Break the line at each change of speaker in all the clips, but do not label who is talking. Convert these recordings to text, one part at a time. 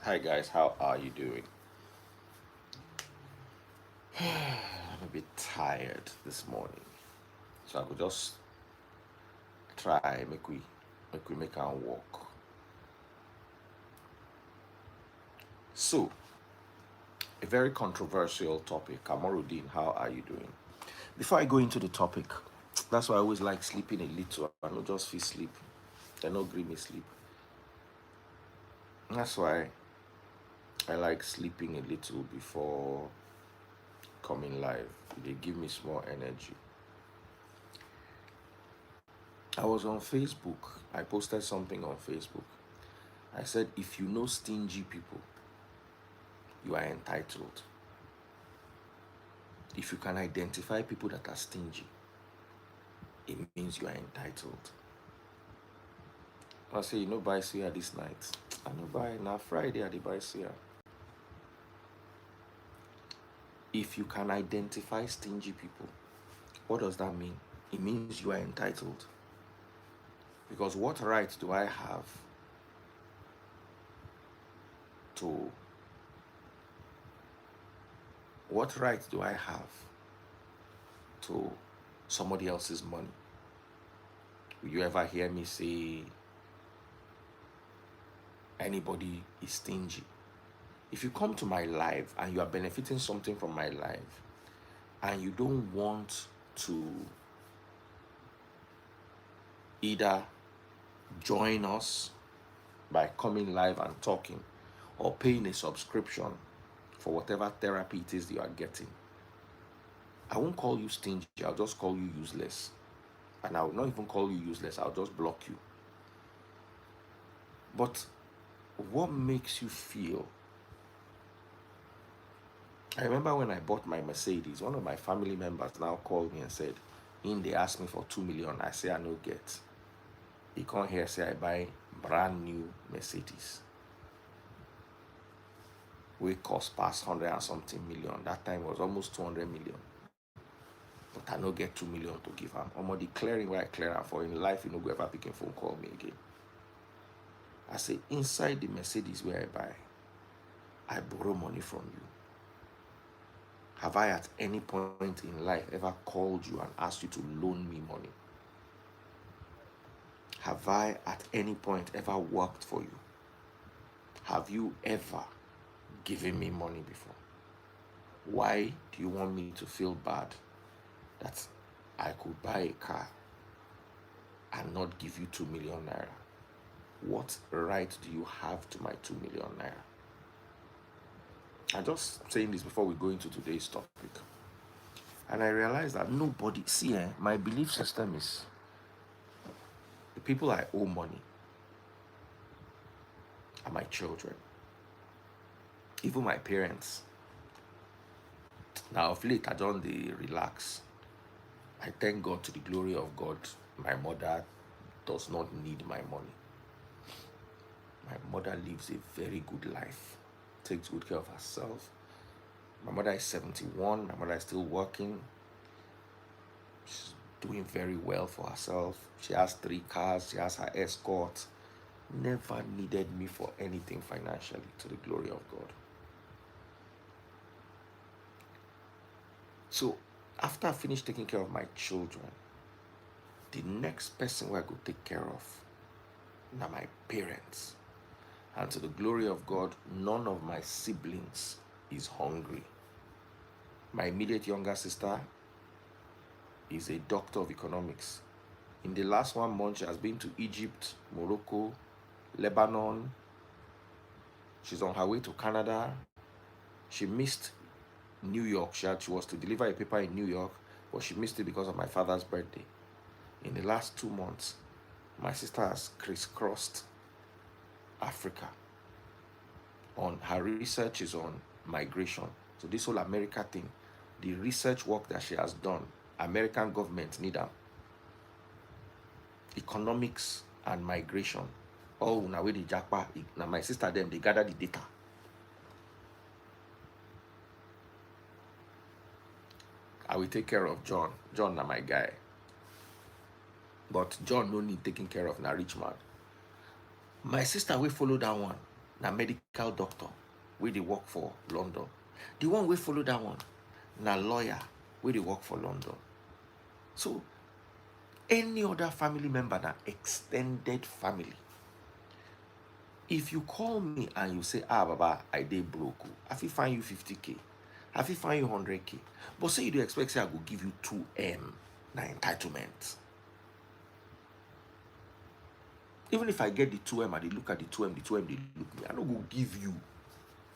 Hi guys, how are you doing? I'm a bit tired this morning, so I could just try make we make our walk. So, a very controversial topic. Kamaruddin, how are you doing? Before I go into the topic, that's why I always like sleeping a little. I don't just feel sleep. I don't agree me sleep. That's why I like sleeping a little before coming live. They give me small energy. I was on Facebook. I posted something on Facebook. I said, if you know stingy people, you are entitled. If you can identify people that are stingy, it means you are entitled. I say, you know, buy suya this night. I know buy now Friday I dey buy suya. If you can identify stingy people, what does that mean? It means you are entitled. Because what right do I have to what right do I have to somebody else's money? Will you ever hear me say anybody is stingy? If you come to my life and you are benefiting something from my life and you don't want to either join us by coming live and talking or paying a subscription for whatever therapy it is you are getting, I won't call you stingy, I'll just call you useless. And I will not even call you useless, I'll just block you. But what makes you feel? I remember when I bought my Mercedes, one of my family members now called me and said, they asked me for 2 million. I say I no get. He come here say I buy brand new Mercedes. We cost past 100 and something million. That time was almost 200 million. But I no get 2 million to give him. I'm already clearing where I clear am for in life, you know, go ever pick a phone call me again. I say, inside the Mercedes where I buy, I borrow money from you. Have I at any point in life ever called you and asked you to loan me money? Have I at any point ever worked for you? Have you ever given me money before? Why do you want me to feel bad that I could buy a car and not give you 2 million naira? What right do you have to my 2 million naira? I'm just saying this before we go into today's topic. And I realized that nobody, my belief system is the people I owe money are my children, even my parents. Now, of late, I don't relax. I thank God, to the glory of God, my mother does not need my money. My mother lives a very good life, takes good care of herself. My mother is 71. My mother is still working. She's doing very well for herself. She has 3 cars. She has her escort. Never needed me for anything financially, to the glory of God. So after I finish taking care of my children, the next person who I could take care of are my parents. And to the glory of God, none of my siblings is hungry. My immediate younger sister is a doctor of economics. In the last 1 month, she has been to Egypt, Morocco, Lebanon. She's on her way to Canada. She missed New York. She was to deliver a paper in New York, but she missed it because of my father's birthday. In the last 2 months, my sister has crisscrossed Africa. Her research is on migration. So this whole America thing, the research work that she has done, American government need them. Economics and migration. Oh, now with the JAPA, now my sister them, they gather the data. I will take care of John. John na my guy. But John no need taking care of, na rich man. My sister will follow that one. na medical doctor wey dey work for London. The one wey follow that one na lawyer wey dey work for London. So any other family member na extended family. If you call me and you say, Baba, I dey broke, I fit find you 50k, I fit find you 100k, but say you dey expect say I go give you 2M, na entitlement. Even if I get the 2M and they look at the 2M they look me, I no go give you,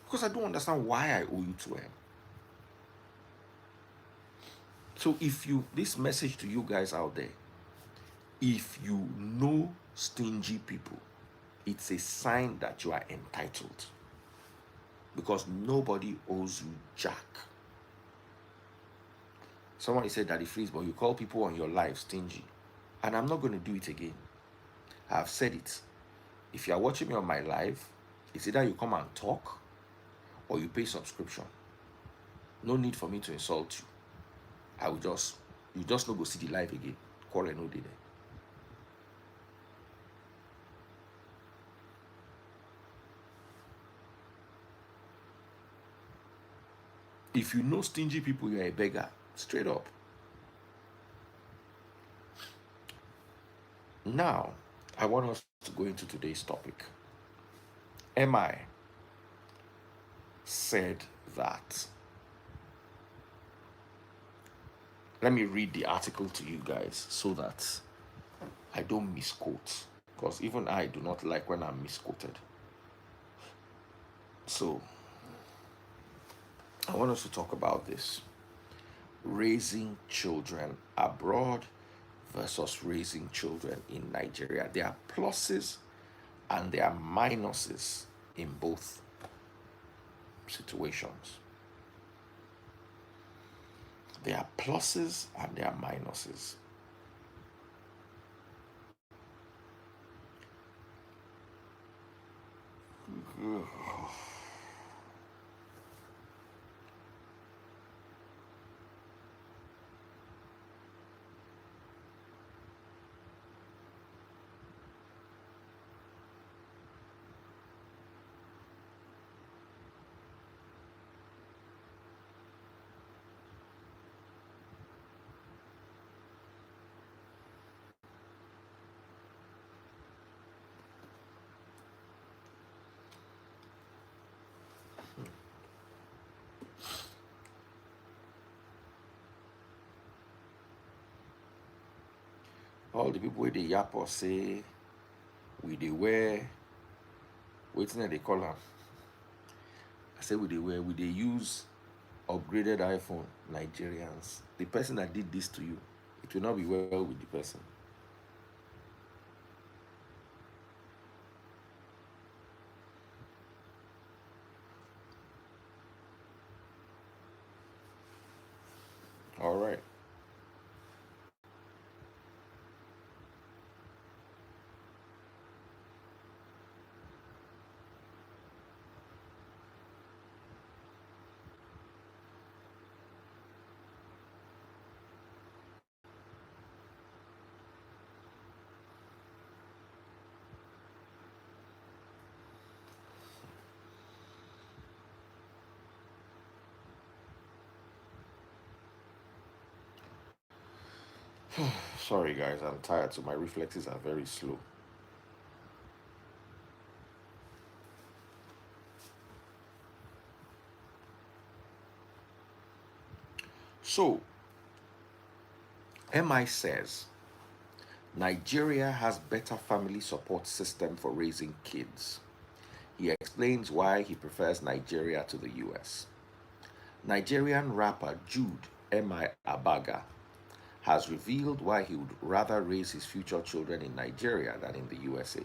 because I don't understand why I owe you 2M. So if you, this message to you guys out there, if you know stingy people, it's a sign that you are entitled, because nobody owes you jack. Somebody said that it frees, but you call people on your life stingy, and I'm not going to do it again. I've said it. If you are watching me on my live, it's either you come and talk or you pay subscription. No need for me to insult you. I will just, you just not go see the live again. Quarrel no day there. If you know stingy people, you're a beggar. Straight up. Now, I want us to go into today's topic. MI said that. Let me read the article to you guys so that I don't misquote, because even I do not like when I'm misquoted. So, I want us to talk about this. Raising children abroad versus raising children in Nigeria. There are pluses and there are minuses in both situations. There are pluses and there are minuses. All the people with the JAPA say we dey wear, wetin they call them? I say we dey use upgraded iPhone. Nigerians, the person that did this to you, it will not be well with the person. All right. Sorry guys, I'm tired, so my reflexes are very slow. So, MI says Nigeria has better family support system for raising kids. He explains why he prefers Nigeria to the US. Nigerian rapper Jude M.I. Abaga has revealed why he would rather raise his future children in Nigeria than in the USA.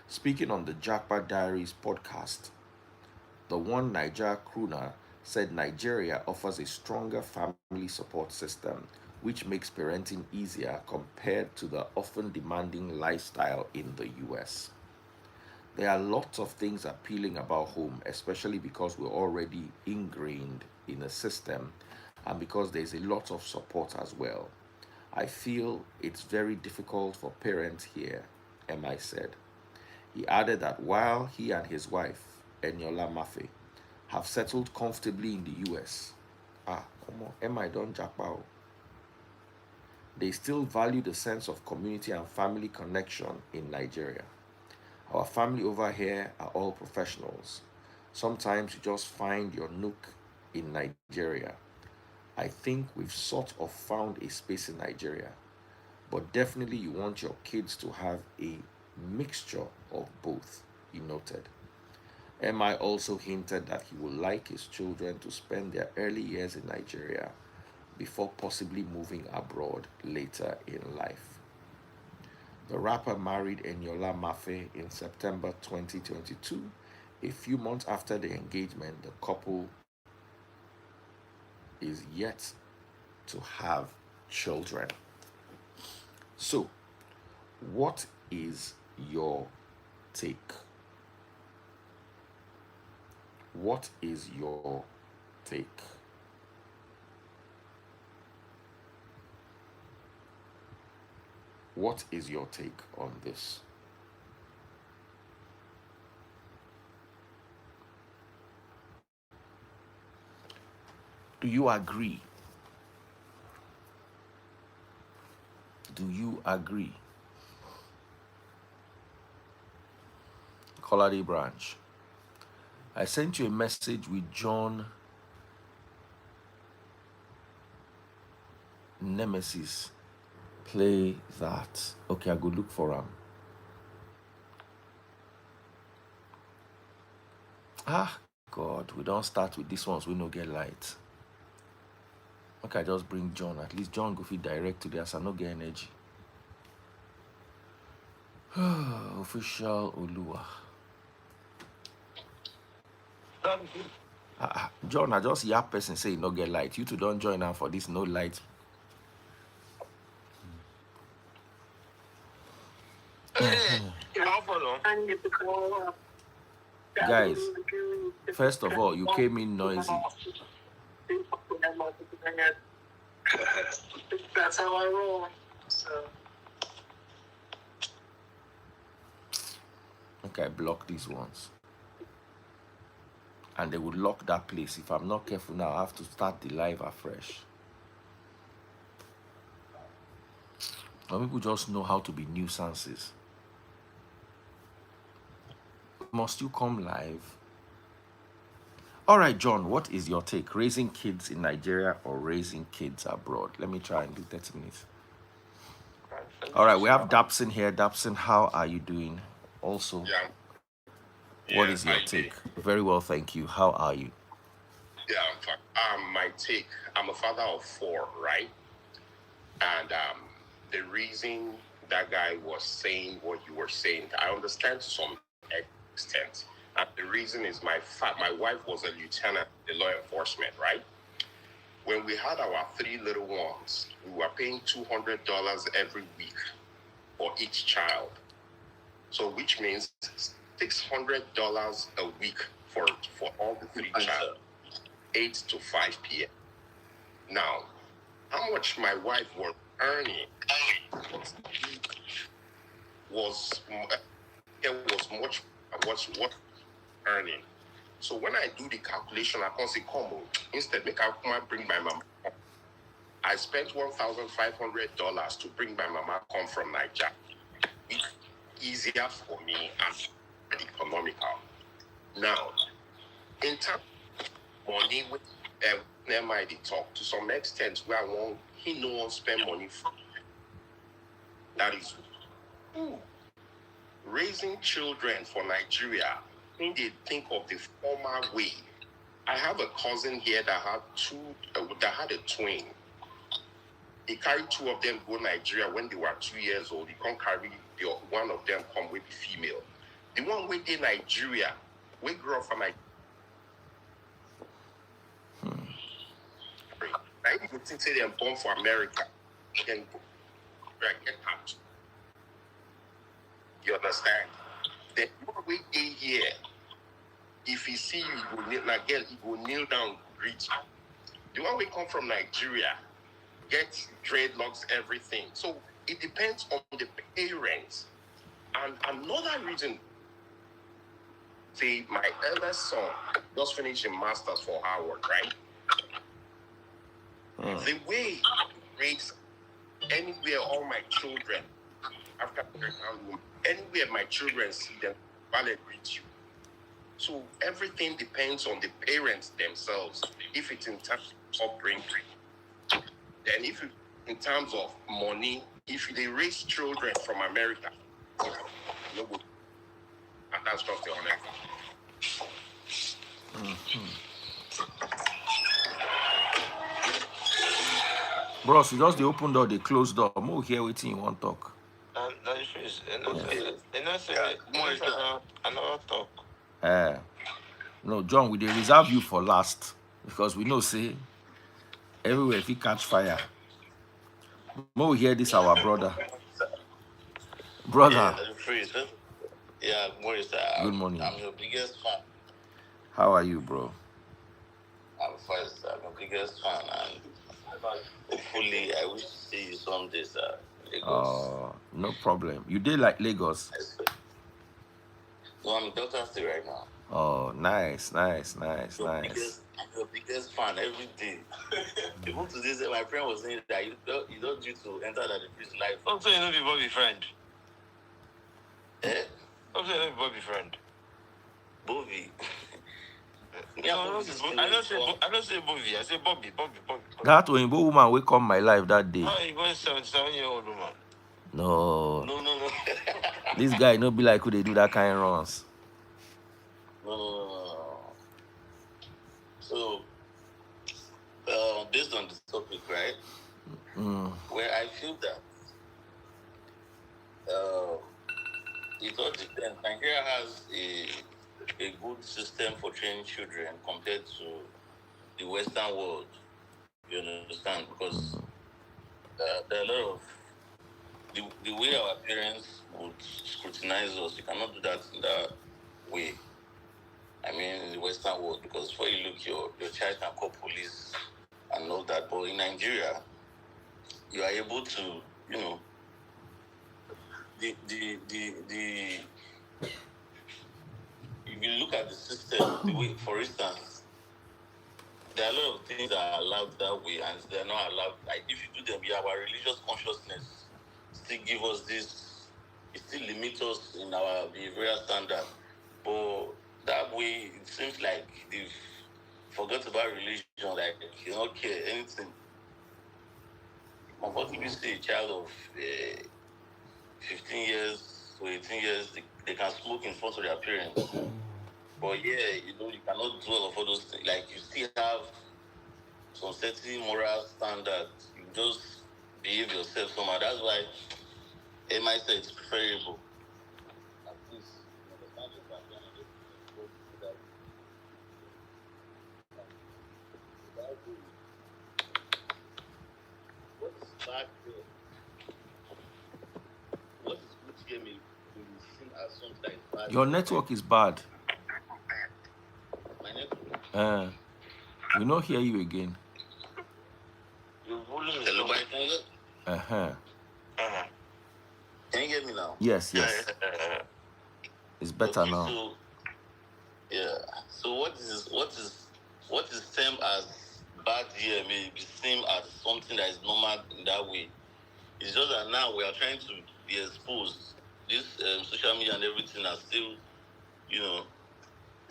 Speaking on the JAPA Diaries podcast, the one Naija crooner said Nigeria offers a stronger family support system, which makes parenting easier compared to the often demanding lifestyle in the US. There are lots of things appealing about home, especially because we're already ingrained in a system and because there's a lot of support as well. I feel it's very difficult for parents here, MI said. He added that while he and his wife, Eniola Mafe, have settled comfortably in the US, Emma don't JAPA, they still value the sense of community and family connection in Nigeria. Our family over here are all professionals. Sometimes you just find your nook in Nigeria. I think we've sort of found a space in Nigeria, but definitely you want your kids to have a mixture of both, he noted. MI also hinted that he would like his children to spend their early years in Nigeria before possibly moving abroad later in life. The rapper married Eniola Mafe in September 2022. A few months after the engagement, the couple is yet to have children. So, what is your take? What is your take? What is your take on this? Do you agree? Do you agree? Colady Branch. I sent you a message with John Nemesis. Play that. Okay, I go look for him. God, we don't start with this ones. We no get light. Okay, I just bring John. At least John go fit direct to this. I no get energy. Official Olua. John, I just hear person say no get light. You two don't join now for this no light. Guys, first of all, you came in noisy.
That's how I roll. So.
Okay, block these ones. And they will lock that place. If I'm not careful now, I have to start the live afresh. Some people just know how to be nuisances. Must you come live? All right, John, what is your take? Raising kids in Nigeria or raising kids abroad? Let me try and do 30 minutes. All right, we have Dapson here. Dapson, how are you doing? Also, what is your take? Very well, thank you. How are you?
Yeah, I'm fine. My take, I'm a father of 4, right? And the reason that guy was saying what you were saying, I understand to some extent. And the reason is my wife was a lieutenant in law enforcement, right? When we had our 3 little ones, we were paying $200 every week for each child. So which means $600 a week for all the 3 child, 8 to 5 p.m. Now, how much my wife was earning was much what earning. So when I do the calculation, I can say, come on, instead make I bring my mama. I spent $1,500 to bring my mama come from Naija. It's easier for me and economical. Now, in terms of money, with never mind the talk to some extent where he no one spend money for. That is raising children for Nigeria. When they think of the former way, I have a cousin here that had a twin. He carried 2 of them go Nigeria when they were 2 years old. He can't carry one of them come with the female. The one with the Nigeria, we grew up from Nigeria. I even think say they're born for America. Then get out. You understand? The one way they here, if he see you, he will kneel, like girl, he will kneel down, greet you. The one we come from Nigeria, get dreadlocks, everything. So it depends on the parents. And another reason say my eldest son just finished a master's for Howard, right? The way he raised anywhere all my children after pregnant woman, anywhere my children see them, valid greet you. So everything depends on the parents themselves. If it's in terms of upbringing, then if it, in terms of money, if they raise children from America, no good. And that's just the honest.
Bros, you just the open door, the closed door. More hear waiting you want talk.
That is true. Another talk.
No, John, we dey reserve you for last because we know say everywhere if he catch fire. More hear this our brother. Brother.
Yeah, that is true. Yeah, Maurice,
Good morning.
I'm your biggest fan.
How are you, bro?
I'm first. I'm your biggest fan, and hopefully, I wish to see you someday, sir. Lagos.
No problem. You did like Lagos?
No, I'm in Delta State right now.
Oh, nice.
Your biggest fan every day. Even today, my friend was saying that you don't due to enter that the priest life. Also, you know the Bobby friend. Eh? Also, you know the Bobby friend. Bobby. Yeah, I don't say Bobby. I say Bobby.
That Oyinbo woman wake up my life that day.
Oh, you going 77-year-old woman?
No.
No.
This guy no be like who they do that kind of runs.
No. So, based on this topic, right? Where I feel that it all depends. Nigeria has a good system for training children compared to the Western world. You understand? Because there are a lot of the way our parents would scrutinize us. You cannot do that in that way. I mean, in the Western world, because before you look, your child can call police and all that. But in Nigeria, you are able to, you know, if you look at the system, the way, for instance, there are a lot of things that are allowed that way, and they're not allowed. Like if you do them, our religious consciousness still give us this. It still limits us in our behavioral standard, but that way it seems like they've forgot about religion. Like you don't care anything. Unfortunately, you see a child of 15 years to 18 years, they can smoke in front of their parents. But yeah, you cannot do all of those things. Like you still have some certain moral standards. You just behave yourself somehow. That's why MI said it's preferable. At least you understand your background and just go through that. What is bad here? What is good here may be seen as something that is bad.
Your network is bad.
My network?
We not hear you again.
Your volume is low. Can you hear me now?
Yes. It's better now.
So, yeah. So what is same as bad here may be seen as something that is normal in that way. It's just that now we are trying to be exposed. This social media and everything are still, it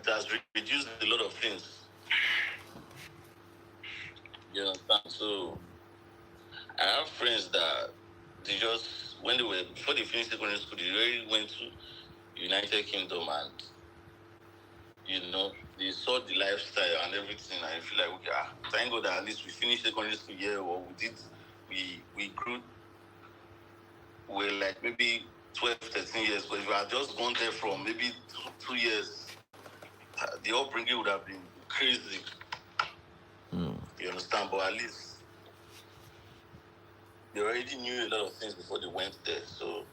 has reduced a lot of things. You understand? So I have friends that they just before they finished secondary school, they already went to United Kingdom and they saw the lifestyle and everything, and I feel like thank God that at least we finished secondary school here, or we grew. We're like maybe 12, 13 years, but if we had just gone there from maybe 2 years, the upbringing would have been crazy. You understand? But at least they already knew a lot of things before they went there. So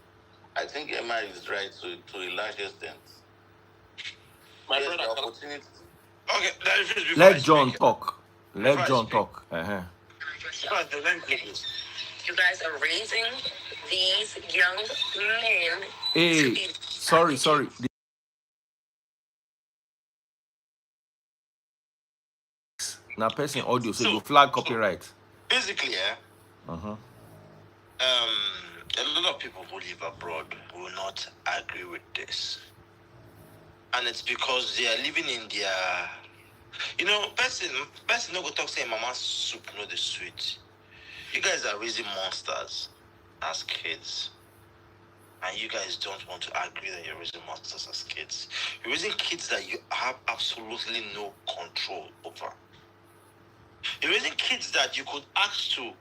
I think Emma is right to a large extent. My brother, opportunity. Okay,
let John talk. Let John talk.
You guys are raising these young men.
Hey, sorry. Now, person audio, so
So-
you flag copyright.
Basically,
Uh-huh.
a lot of people who live abroad will not agree with this. And it's because they are living in their, person no go talk say mama soup no the sweet. You guys are raising monsters as kids. And you guys don't want to agree that you're raising monsters as kids. You're raising kids that you have absolutely no control over. You're raising kids that you could ask to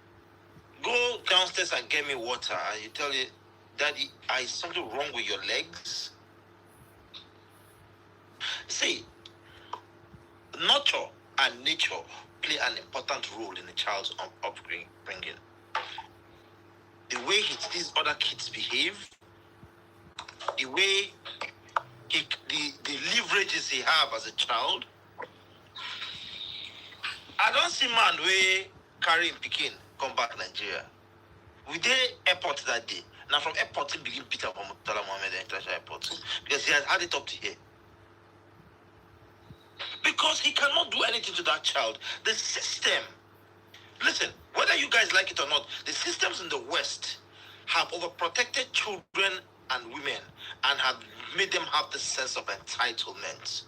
go downstairs and get me water, and you tell it, Daddy, is something wrong with your legs? See, nurture and nature play an important role in a child's upbringing. The way he sees other kids behave, the way the leverages he have as a child. I don't see man where carrying Pikin come back Nigeria. We did airport that day. Now from airport he begin Peter from Murtala Mohammed International Airport because he has had it up to here. Because he cannot do anything to that child. The system, listen, whether you guys like it or not, the systems in the West have overprotected children and women and have made them have this sense of entitlement.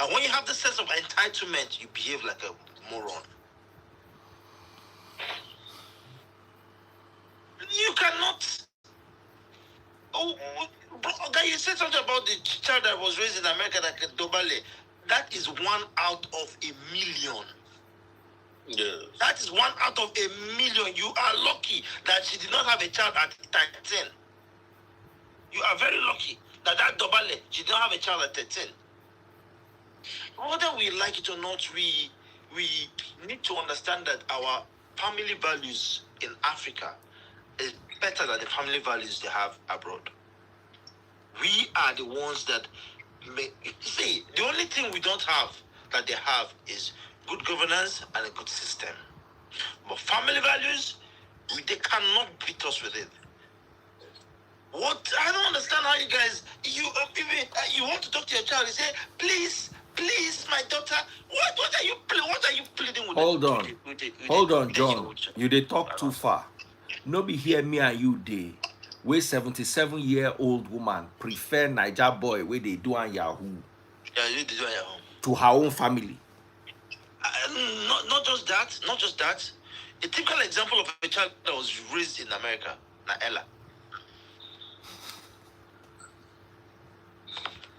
And when you have this sense of entitlement, you behave like a moron. You cannot. Bro, guy, you said something about the child that was raised in America, that Dobale. That is 1 out of a million. Yes. That is 1 out of a million. You are lucky that she did not have a child at 13. You are very lucky that Dobale, she did not have a child at 13. Whether we like it or not, we need to understand that our family values in Africa is better than the family values they have abroad. We are the ones that see, the only thing we don't have that they have is good governance and a good system. But family values, they cannot beat us with it. What I don't understand how you guys you want to talk to your child, you say, please, my daughter. What are you pleading with?
Hold on, John. You they talk too far. Nobody hear me and you day. We 77-year-old woman prefer Naija boy where they do on Yahoo.
Yeah, you do on Yahoo.
To her own family.
Not just that. A typical example of a child that was raised in America, Naella.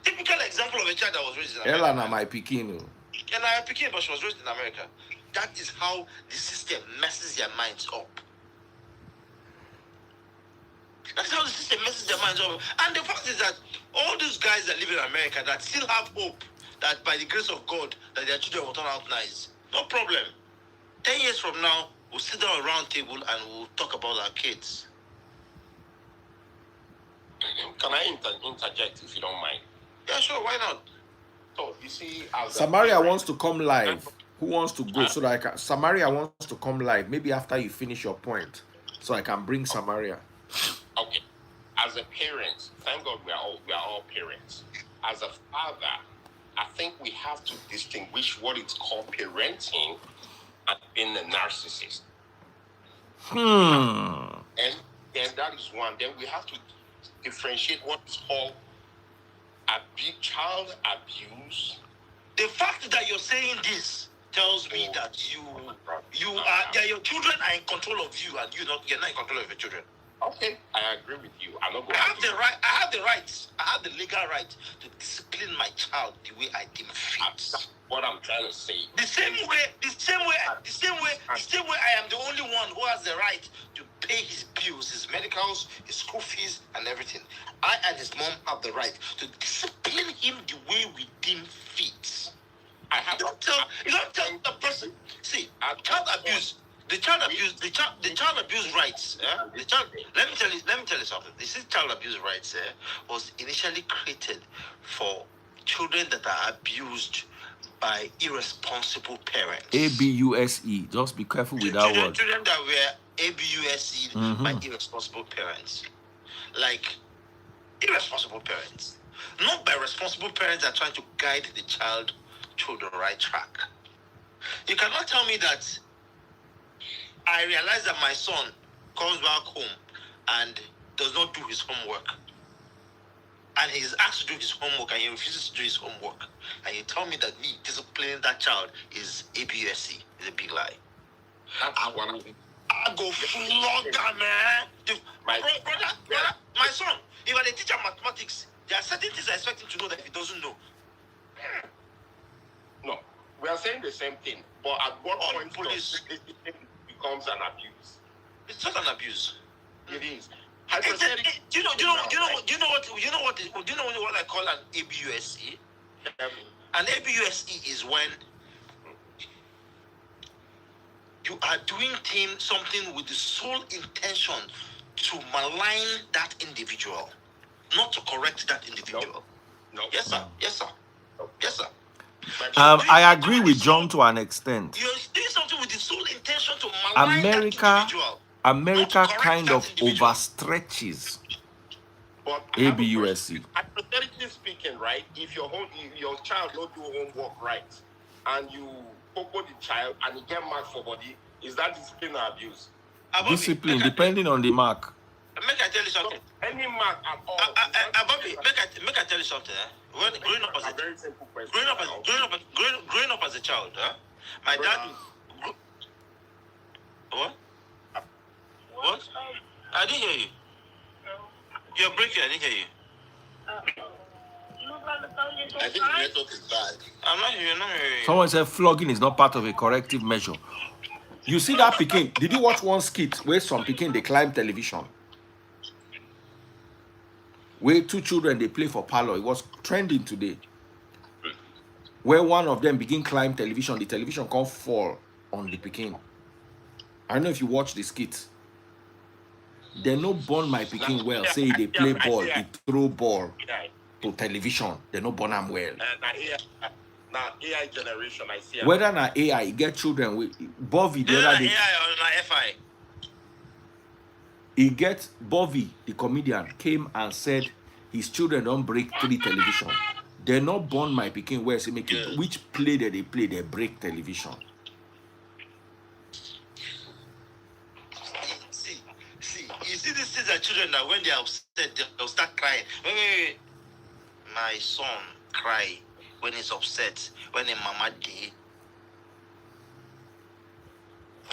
Typical example of a child that was raised in America.
Ella na my Pikin.
And I Pikin, but she was raised in America. That is how the system messes their minds up. That's how the system messes their minds up. And the fact is that all those guys that live in America that still have hope that by the grace of God that their children will turn out nice. No problem. 10 years from now, we'll sit down around table and we'll talk about our kids.
Can I interject if you don't mind?
Yeah, sure, why not?
So you see,
Samaria wants to come live. Who wants to go so that I can? Samaria wants to come live. Maybe after you finish your point, so I can bring Samaria.
Okay. As a parent, thank God we are all parents. As a father, I think we have to distinguish what is called parenting and being a narcissist. And that is one. Then we have to differentiate what is called child abuse.
The fact that you're saying this tells me that your children are in control of you, and you're not in control of your children.
Okay, I agree with you. I
have the legal right to discipline my child the way I deem fit.
That's what I'm trying to say.
The same way I am the only one who has the right to pay his bills, his medicals, his school fees, and everything. I and his mom have the right to discipline him the way we deem fit. You don't tell the person. See, child abuse. The child abuse rights. Let me tell you something. This is child abuse rights. Was initially created for children that are abused by irresponsible parents.
ABUSE. Just be careful with that word.
Children that were ABUSE by irresponsible parents, like irresponsible parents, not by responsible parents that are trying to guide the child to the right track. You cannot tell me that I realize that my son comes back home and does not do his homework. And he is asked to do his homework and he refuses to do his homework. And you tell me that me disciplining that child is ABUSC. Is a big lie. I go flog that, man. Brother, my son, if I teach him mathematics, there are certain things I expect him to know that he doesn't know.
No, we are saying the same thing, but at what point does it becomes an abuse?
It's not an abuse.
It is.
Do you know what I call an ABUSE? An ABUSE is when you are doing something with the sole intention to malign that individual, not to correct that individual.
No.
Yes, sir. Yes, sir.
No.
Yes, sir.
I agree with John to an extent.
You're doing something with the sole intention to malign that individual.
America kind of overstretches
but
ABUSC.
Hypothetically speaking, right? If your child don't do homework right, and you popo the child and you get marked for body, is that discipline or abuse?
Discipline, depending on the mark.
Make I tell you something.
So, any mark at all.
Make I tell you something. When growing up as a
very simple question.
Growing up as a child, my dad. What? I didn't hear you. You're breaking. I didn't hear you.
I think the network is bad.
I'm not hearing you.
Someone said flogging is not part of a corrective measure. You see that Pikin? Did you watch one skit where some Pikin they climb television? Where two children they play for parlor. It was trending today. Where one of them begin climb television, the television can't fall on the Pikin. I don't know if you watch the skit. They no born my Pikin well. Say they play ball, he throw ball to television. They no born them well.
Now AI generation, I see.
Whether na AI, get children with Bovey the other day.
AI or na FI.
He get Bovey, the comedian, came and said his children don't break 3 television. They not born my Pikin well. Say make it, which play that they play, they break television.
You see these things are children that when they are upset, they'll start crying. Wait. My son cry when he's upset, when a mama day.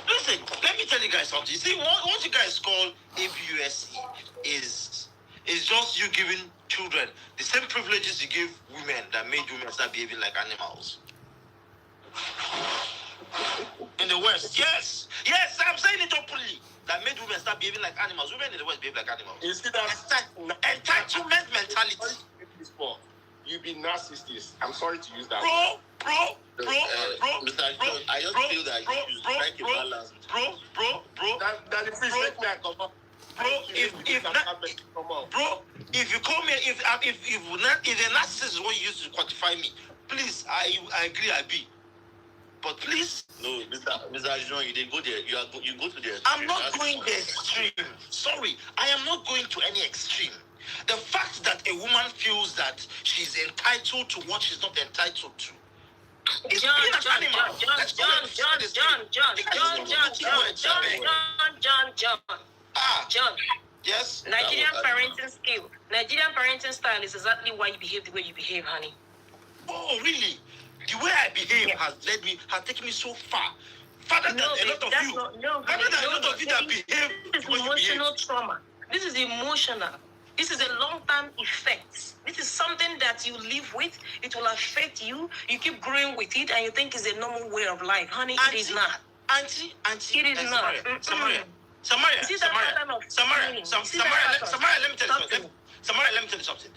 Listen, let me tell you guys something. You see, what you guys call ABUSE is just you giving children the same privileges you give women that made women start behaving like animals. In the West, yes, I'm saying it openly. That made women start behaving like animals. Women in the West behave like animals.
You see that
entitlement mentality.
You be narcissist. I'm sorry to use that.
Bro.
Mr. I just feel that you should strike a balance.
Bro.
That if
you call me, if the narcissist is what you use to quantify me, please, I agree, I be. But please,
no, Mr. Jean, you didn't go there. You go to the extreme.
I'm not going the extreme. Sorry, I am not going to any extreme. The fact that a woman feels that she's entitled to what she's not entitled to.
John.
Yes.
Nigerian parenting skill. Nigerian parenting style is exactly why you behave the way you behave, honey.
Oh, really? The way I behave has taken me so far. Farther than a lot of you. Farther than a lot of you that behave.
This is emotional trauma. This is emotional. This is a long-term effect. This is something that you live with. It will affect you. You keep growing with it, and you think it's a normal way of life. Honey, it is not.
Auntie,
it is not.
Samaria, let me tell you something. Samaria, let me tell you something.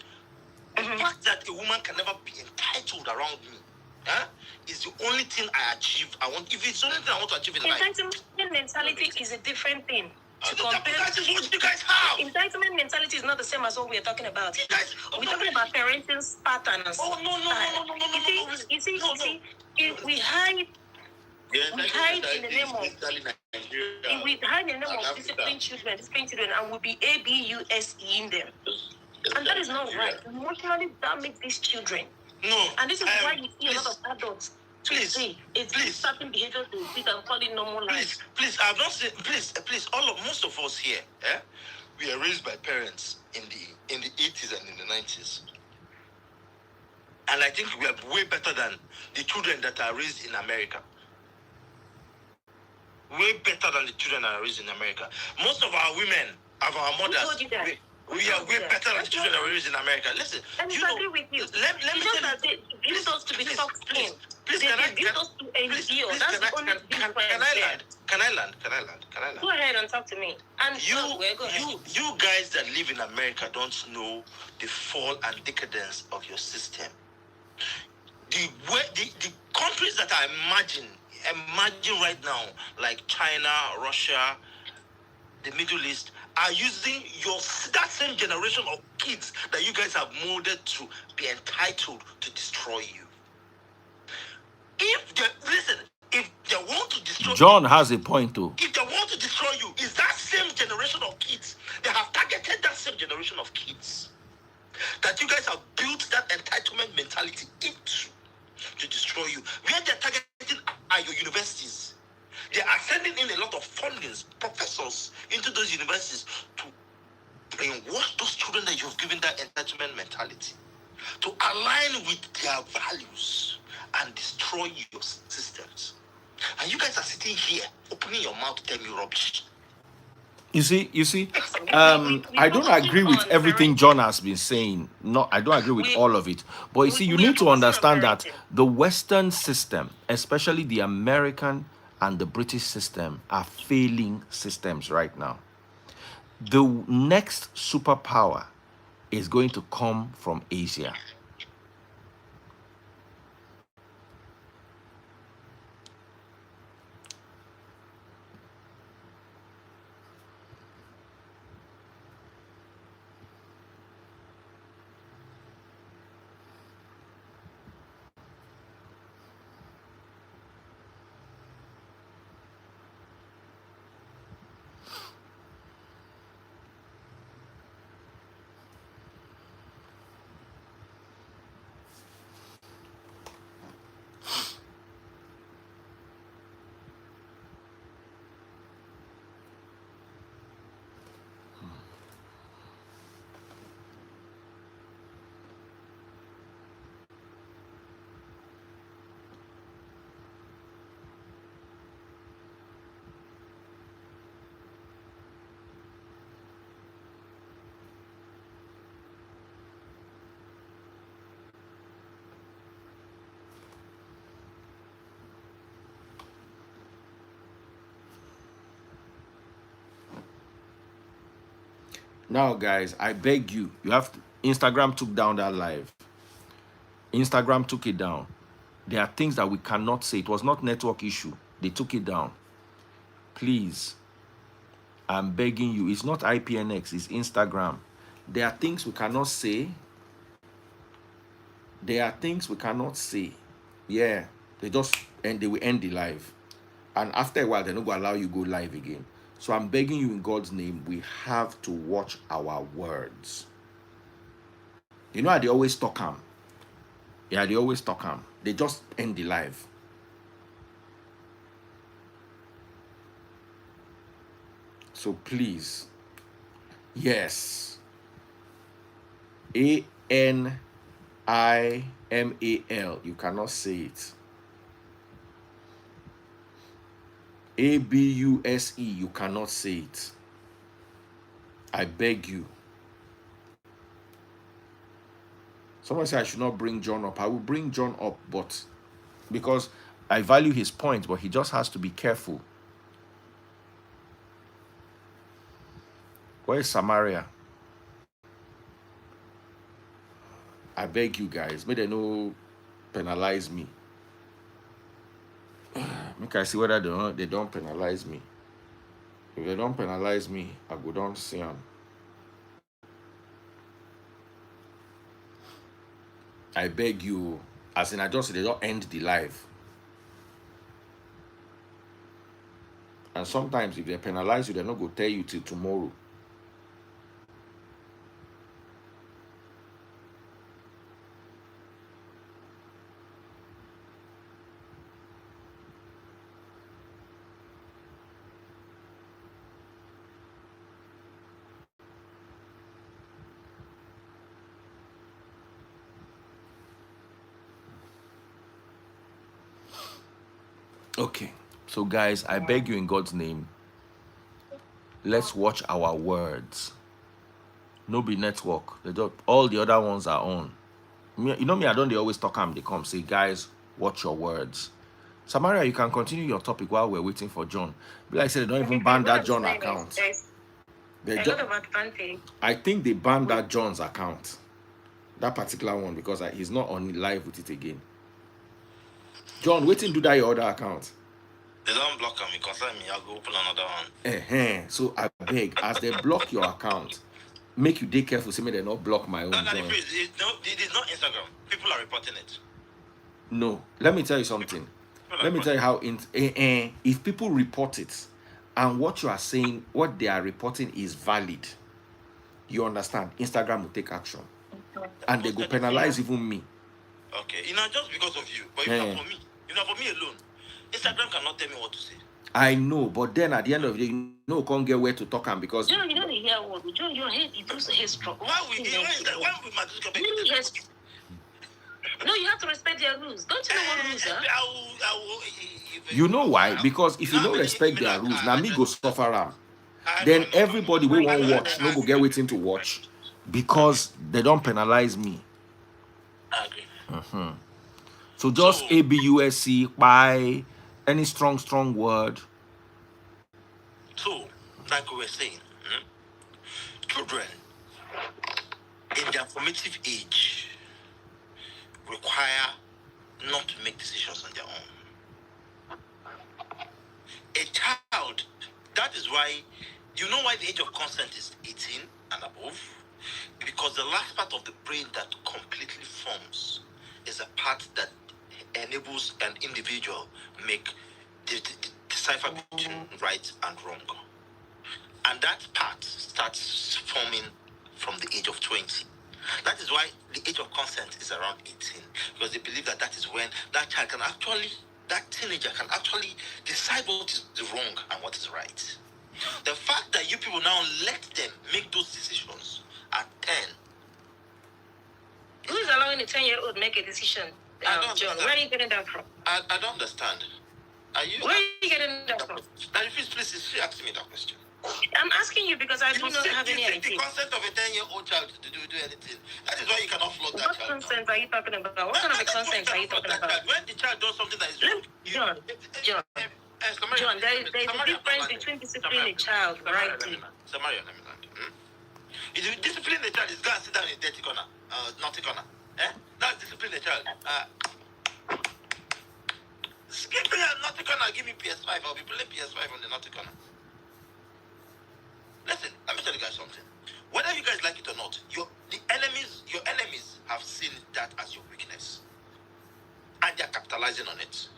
The fact that a woman can never be entitled around me is the only thing I achieve. If it's the only thing I want to achieve in life.
Entitlement mentality is a different thing.
That is what you guys have.
Entitlement mentality is not the same as what we are talking about. We're talking about parenting patterns.
Oh, no.
You see, if we hide in the name of discipline children, and we'll be ABUSE-ing them. And that is not right. Emotionally, that makes these children.
No.
And this is why you see a lot of adults
Please,
see, it's
please.
certain behaviors to repeat and call it normal life.
Please, I've not seen. Please, most of us here, we are raised by parents in the 80s and in the 90s, and I think we are way better than the children that are raised in America. Way better than the children that are raised in America. Most of our women, of our mothers,
Who told you that?
we are way better than the children that are raised in America. Listen,
And I agree with you.
Let me
It's just
tell
that
you.
they built us to be soft skin.
Please,
They built us to endure. That's the only difference.
Can I land?
Go ahead and talk to me. And go ahead.
You guys that live in America don't know the fall and decadence of your system. The countries that I imagine right now, like China, Russia, the Middle East, are using that same generation of kids that you guys have molded to be entitled to destroy you. If they want to destroy
John has a point too.
If they want to destroy you, is that same generation of kids. They have targeted that same generation of kids that you guys have built that entitlement mentality into to destroy you. Where they're targeting are your universities. They are sending in a lot of fundings, professors into those universities to brainwash those children that you've given that entitlement mentality, to align with their values and destroy your systems. And you guys are sitting here opening your mouth to tell me rubbish.
You see, I don't agree with everything John has been saying. No, I don't agree with all of it. But you see, you need to understand that the Western system, especially the American and the British system, are failing systems right now. The next superpower is going to come from Asia. Now, guys, I beg you, Instagram took down that live. Instagram took it down. There are things that we cannot say. It was not network issue. They took it down. Please, I'm begging you. It's not IPNX, it's Instagram. There are things we cannot say. There are things we cannot say. Yeah, they will end the live. And after a while, they're not going to allow you go live again. So I'm begging you in God's name, we have to watch our words. You know how they always talk them? Yeah, they always talk them. They just end the live. So please, yes. ANIMAL, you cannot say it. ABUSE, you cannot say it. I beg you. Someone said I should not bring John up. I will bring John up, but because I value his point, but he just has to be careful. Where is Samaria? I beg you guys, may they no penalize me. Make I see whether they don't penalize me. If they don't penalize me, I go down see them. I beg you, as in I just say they don't end the live. And sometimes if they penalize you, they're not going to tell you till tomorrow. Okay. So, guys, I beg you in God's name, let's watch our words. No be network. All the other ones are on. You know me, I don't they always talk they come say, guys, watch your words. Samaria, you can continue your topic while we're waiting for John. But like I said, they don't even ban that John account. I think they banned that John's account. That particular one, because he's not on live with it again. John, wait till do that your other account.
They don't block me, concern me, I'll go open another one.
So I beg, as they block your account, make you take careful, say me they not block my own.
No, it is not Instagram. People are reporting it.
No, let me tell you something. Let me tell you how if people report it and what you are saying, what they are reporting is valid, you understand, Instagram will take action and they go penalize even me.
Okay, just because of you, but not for me. For me alone, Instagram cannot tell me what to say.
I know, but then at the end of the day, can't get where to talk and because
John, you don't hear what John, your head it was hair strong.
Why we
No, you have to respect their rules. Don't you know what rules are?
You know why? Because if you don't respect their rules, now me go suffer am. Then everybody will want watch, no go get waiting to watch because they don't penalize me.
I agree.
So just ABUSC by any strong word.
So, like we were saying, children in their formative age require not to make decisions on their own. A child, that is why, you know why the age of consent is 18 and above? Because the last part of the brain that completely forms is a part that enables an individual make decipher between right and wrong. And that part starts forming from the age of 20. That is why the age of consent is around 18, because they believe that is when that child can actually, that teenager can actually decide what is wrong and what is right. The fact that you people now let them make those decisions at 10.
Who is allowing a 10-year-old make a decision? John, where are you getting that from?
I don't understand.
Where are you getting that from?
Please, she asked me that question.
I'm asking you because I do not have any idea.
The consent of a 10-year-old child to do anything. That is why you cannot flog that
What
child.
What consent are you talking about? What kind of a consent are you talking about?
When the child does something that is wrong,
John, there is a difference between disciplining a child, right?
Samaria, let me land. If you discipline the child, is go and sit down in a dirty corner, naughty corner. That's discipline the child. Skip me a naughty corner, give me PS5. I'll be playing PS5 on the naughty corner. Listen, let me tell you guys something. Whether you guys like it or not, your enemies have seen that as your weakness. And they're capitalizing on it.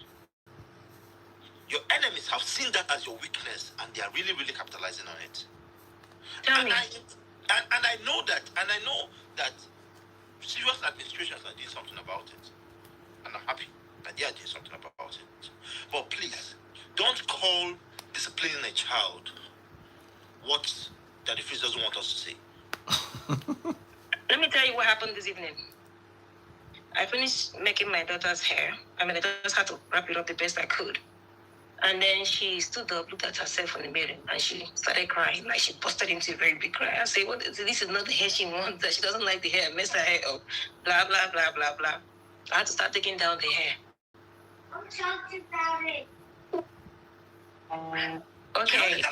Your enemies have seen that as your weakness and they are really, really capitalizing on it.
Tell me.
And I know that serious administrations are doing something about it. And I'm happy that they are doing something about it. But please, don't call disciplining a child what Daddy Freeze doesn't want us to say.
Let me tell you what happened this evening. I finished making my daughter's hair. I just had to wrap it up the best I could. And then she stood up, looked at herself in the mirror, and she started crying. Like she busted into a very big cry. I said, this is not the hair she wants. That she doesn't like the hair. Mess her hair up. Blah, blah, blah, blah, blah. I had to start taking down the hair. Okay,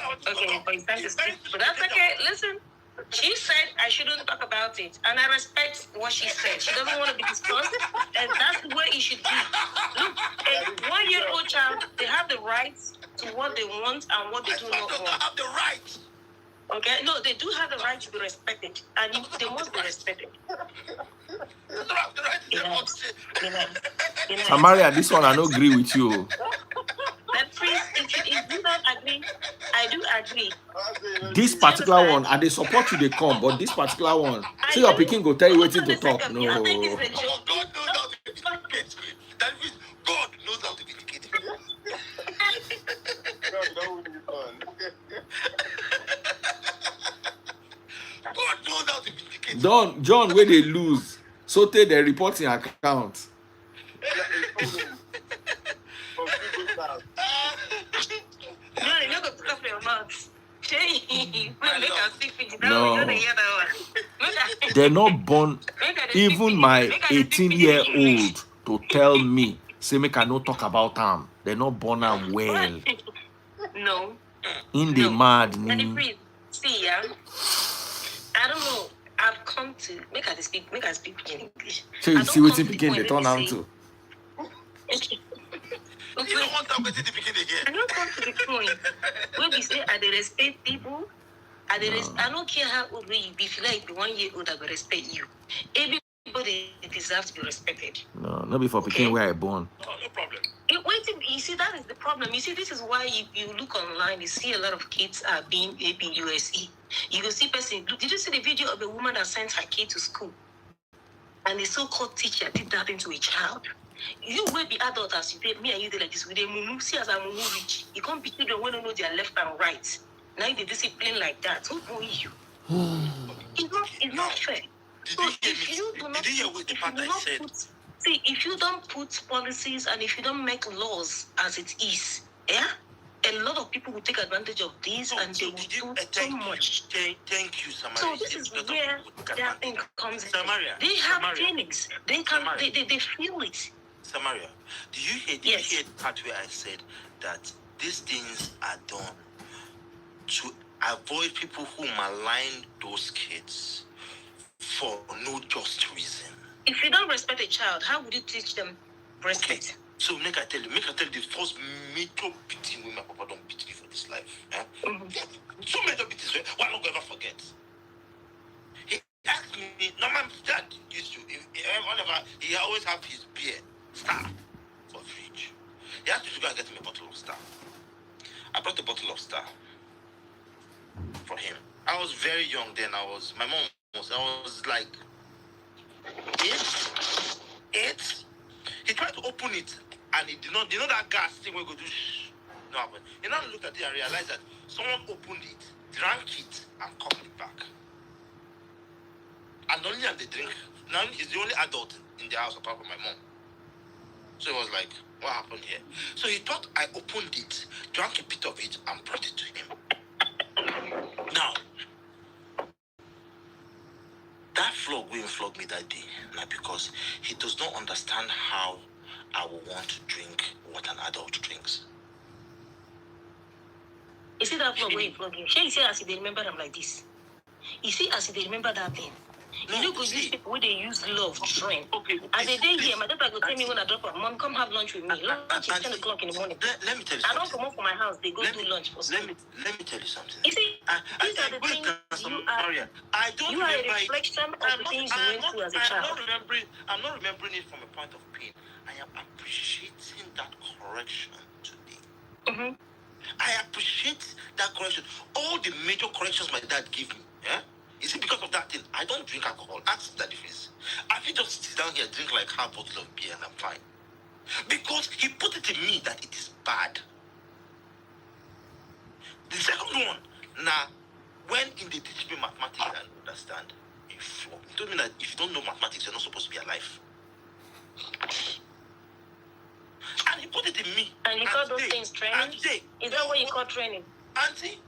but it's time to speak. But that's okay. Listen, she said I shouldn't talk about it, and I respect what she said. She doesn't want to be discussed, and that's the way it should be. Look, a 1-year-old child, they have the rights to what they want and what they do not want.
They have the right.
Okay, no, they do have the right to be respected, and they must be respected.
Samaria, this one I don't agree with you.
But please, if you don't agree, I do agree.
This particular one, and they support you, they come, but this particular one, so your Pikin go tell you waiting to talk. No.
God knows how to vindicate. That means God knows how to vindicate. God knows how to vindicate.
John, where they lose, so take the reporting account.
adults.
No. They're not born. Even my 18-year-old to tell me, say, make I not talk about them. They're not born and well.
No.
In the mad.
See, yeah. I don't know. I've come to make I speak in English.
So you see what Pikin they turn out to.
You don't want to get the Pikin again.
I don't come to the point where we say I dey respect people. I don't care how old you be. If you like be 1 year old, I will respect you. Everybody deserves to be respected.
No, not before Pikin where I born.
No problem.
You see, that is the problem. You see, this is why you look online, you see a lot of kids are being ABUSE. You go see person. Did you see the video of a woman that sent her kid to school? And the so-called teacher did that into a child. You will be adult as you did, me and you did like this. With a mumu, see as a mumu rich. You can't be children when you know their left and right. Now the discipline like that. Who boy you? It's not fair. So if you do not, see, if you don't put policies and if you don't make laws as it is, yeah, a lot of people will take advantage of this and they will do so much.
Thank you, Samaria.
So this is where that thing comes in. They have feelings. They feel it.
Samaria, did you hear the part where I said that these things are done to avoid people who malign those kids for no just reason?
If you don't respect a child, how would you teach them respect?
Okay. So make I tell you the first major beating when my papa don't beat me for this life. Eh? Mm-hmm. Two major beatings, one I'm not gonna forget. He asked me, no, my dad used to, whenever he always have his beer, Star, for fridge. He asked me to go and get him a bottle of Star. I brought a bottle of Star for him. I was very young then. I was like 8. He tried to open it and he did not. You know that gas thing we go do shh. No happen. He now looked at it and realized that someone opened it, drank it, and covered it back. And only at the drink. Now he's the only adult in the house apart from my mom. So he was like, what happened here? So he thought I opened it, drank a bit of it, and brought it to him. Now, that flog will flog me that day, not because he does not understand how I will want to drink what an adult drinks.
You see that flog where you flog him? You see as they remember them like this. You see as they remember that thing. You know, because these people, they use love to train. Okay. As a day here, my daughter go tell me when I drop her, Mom, come have lunch with me. Lunch is 10 o'clock in the morning.
Let me tell you something.
I don't come home from my house. They go do lunch for school.
Let me tell you something.
You see, these are the things you are a reflection of the things you went through as a child.
I'm not remembering it from a point of pain. I am appreciating that correction today. Mm-hmm. I appreciate that correction. All the major corrections my dad gave me. Yeah? You see, because of that thing, I don't drink alcohol. Ask that difference. I can just sit down here, drink like half a bottle of beer, and I'm fine. Because he put it in me that it is bad. The second one, now, when in the teach me mathematics and understand, he told me that if you don't know mathematics, you're not supposed to be alive. And he put it in me.
And you call those things training? Is that what you call training?
Auntie,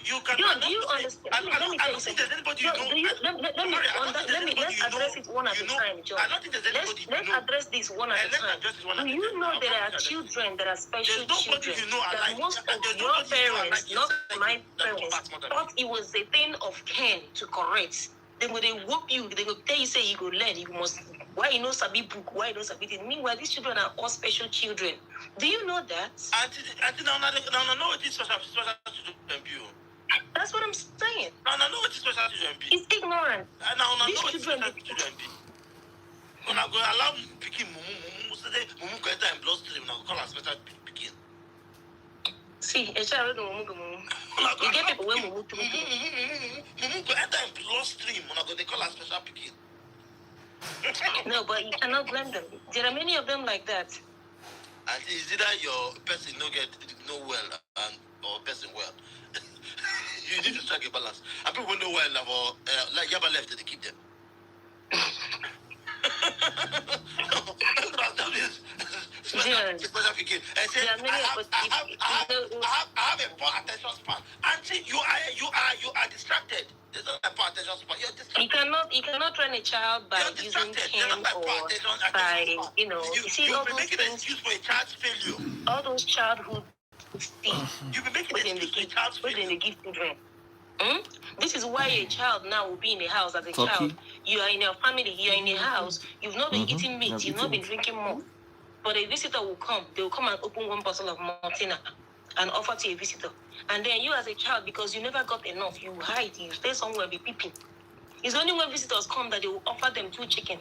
you can.
Do you understand? Let me tell you something. Let's address it one at a time, John. Let's address this one at a time. Do you know there are children that are special children that most of your parents, not my parents, thought it was a thing of Ken to correct? Then when they whoop you, they will tell you, say you go learn, you must. Why you know Sabi book? Why you know Sabi thing? Meanwhile, these children are all special children. Do you know that?
Auntie, no, it is special children.
That's what I'm saying.
No, it is special children.
It's ignorant.
These children. When I go allow Pikin mumu go enter in bloodstream, now call her special Pikin.
See, a child don't mumu. You get people when mumu to
mumu go enter in bloodstream, when I go they call her special Pikin.
No, but you cannot blame them. There are many of them like that.
And is either your person no well or person well. You need to strike a balance. And people know well or like JAPA left, they keep them. I have a poor attention span. Auntie, you are distracted. There's not a poor attention span. You're distracted.
You cannot train a child by using cane or by, you see all those things.
Excuse for a child's failure.
All those childhood things.
You'll be making
Within the give children. This is why a child now will be in a house as a child. You are in your family, you are in a house, you've not been eating meat, you've not been drinking milk. But a visitor will come, they will come and open one bottle of Martina and offer to a visitor. And then you as a child, because you never got enough, you hide, you stay somewhere, be peeping. It's only when visitors come that they will offer them 2 chicken.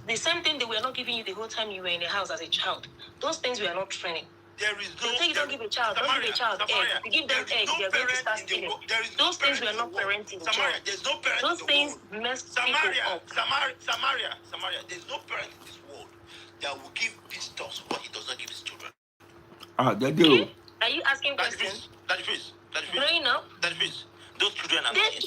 The same thing they were not giving you the whole time you were in the house as a child. Those things we are not training.
There is no.
So you don't give a child, don't give a child eggs. You give them eggs, they're going to start stealing. Those things we are not parenting.
Samaria, there's no parent.
Those things mess people up.
Samaria, there's no parent in this world that will give visitors what he does not give his children.
They do.
Okay? Are you asking questions?
That is
Growing up,
those children are not his.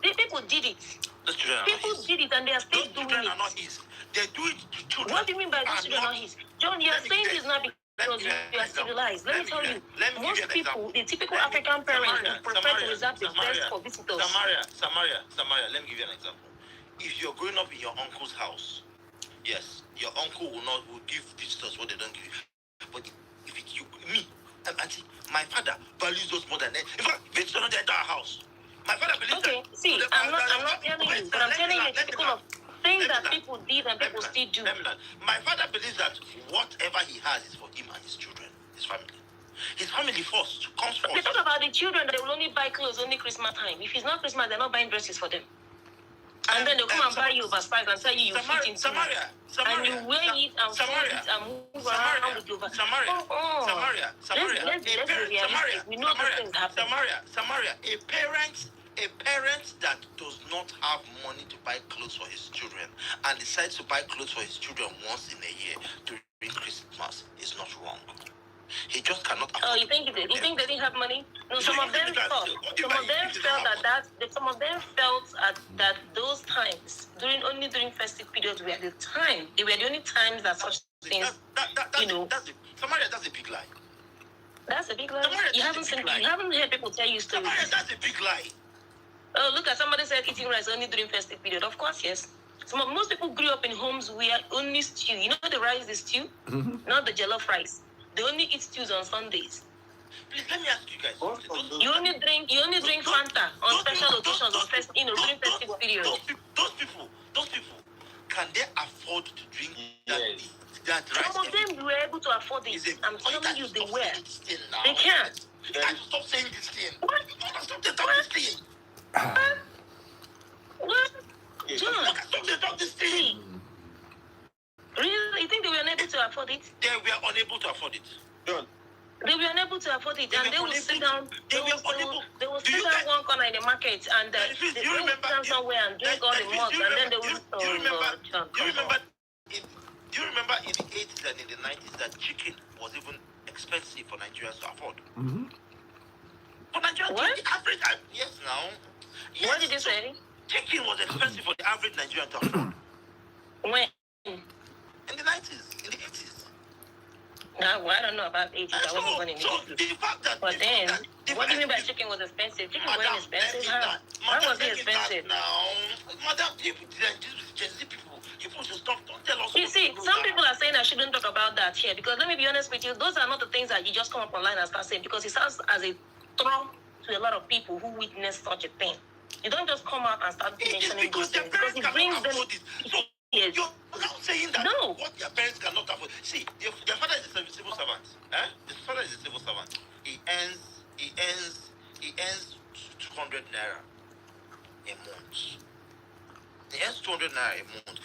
People did it.
Those children are
People
not his.
did it and they are still
Those
doing
children
it.
are not his. They do it to children.
What do you mean by those children are not his? John, you are saying this now because you are civilized. Let me tell you, most people, the typical African parents will prefer to reserve the best for visitors.
Samaria, let me give you an example. If you're growing up in your uncle's house, yes, your uncle will give visitors what they don't give. But if it's me, and auntie, my father values those more than them. In fact, visitors don't enter our house. My father believes
okay,
that.
see, I'm not telling you, but I'm telling you the typical of things that people did and people still do.
My father believes that whatever he has is for him and his children, his family. His family first comes first.
They talk about the children that they will only buy clothes only Christmas time. If it's not Christmas, they're not buying dresses for them. And then they'll come and buy you oversized and tell you fit into
Samaria,
and you wear it and wear it and move around with your
Samaria,
let's be realistic. We know these things happen.
Samaria, a parent that does not have money to buy clothes for his children and decides to buy clothes for his children once in a year during Christmas is not wrong. He just cannot afford.
Oh, you think they didn't have money? No, some of them felt that those times only during festive periods were the time. They were the only times that such things.
Samaria, that's a big lie.
That's a big lie. You haven't heard people tell you stories.
Samaria, that's a big lie.
Oh, look at somebody said eating rice only during festive period. Of course, yes. Most people grew up in homes where only stew. You know the rice, the stew, not the jollof rice. They only eat stews on Sundays.
Please let me ask you guys.
You only drink Fanta on special occasions during festive period.
Those people, can they afford to drink that rice?
Some of them were able to afford it. I'm telling you, they were. They can't.
You can't stop saying this thing.
What?
Stop the talk this thing.
What? John.
Stop the talk this thing.
Really? You think they were unable to afford it?
They were unable to afford it. John.
They were unable to afford it, and they will sit down. They will sit down one corner in the market, and they will sit down somewhere and drink all the mugs, and then they will.
Do you remember in the 80s and in the 90s that chicken was even expensive for Nigerians to afford? For Nigerians,
what?
The average, yes, now. Yes,
what did you say?
Chicken was expensive for the average Nigerian to afford.
When?
In the 90s, in the 80s.
Well, I don't know about 80s. I wasn't born in the 80s. But then, what do you mean by chicken was expensive? Chicken wasn't expensive. How was it expensive?
Madam, people should stop. Don't tell us.
You see, some people are saying I shouldn't talk about that here because let me be honest with you, those are not the things that you just come up online and start saying because it sounds as a threat to a lot of people who witness such a thing. You don't just come out and start mentioning those things because it brings them. Yes.
You're not saying that what their parents cannot afford. See, their father is a civil servant. His father is a civil servant. He earns 200 naira a month. He earns 200 naira a month.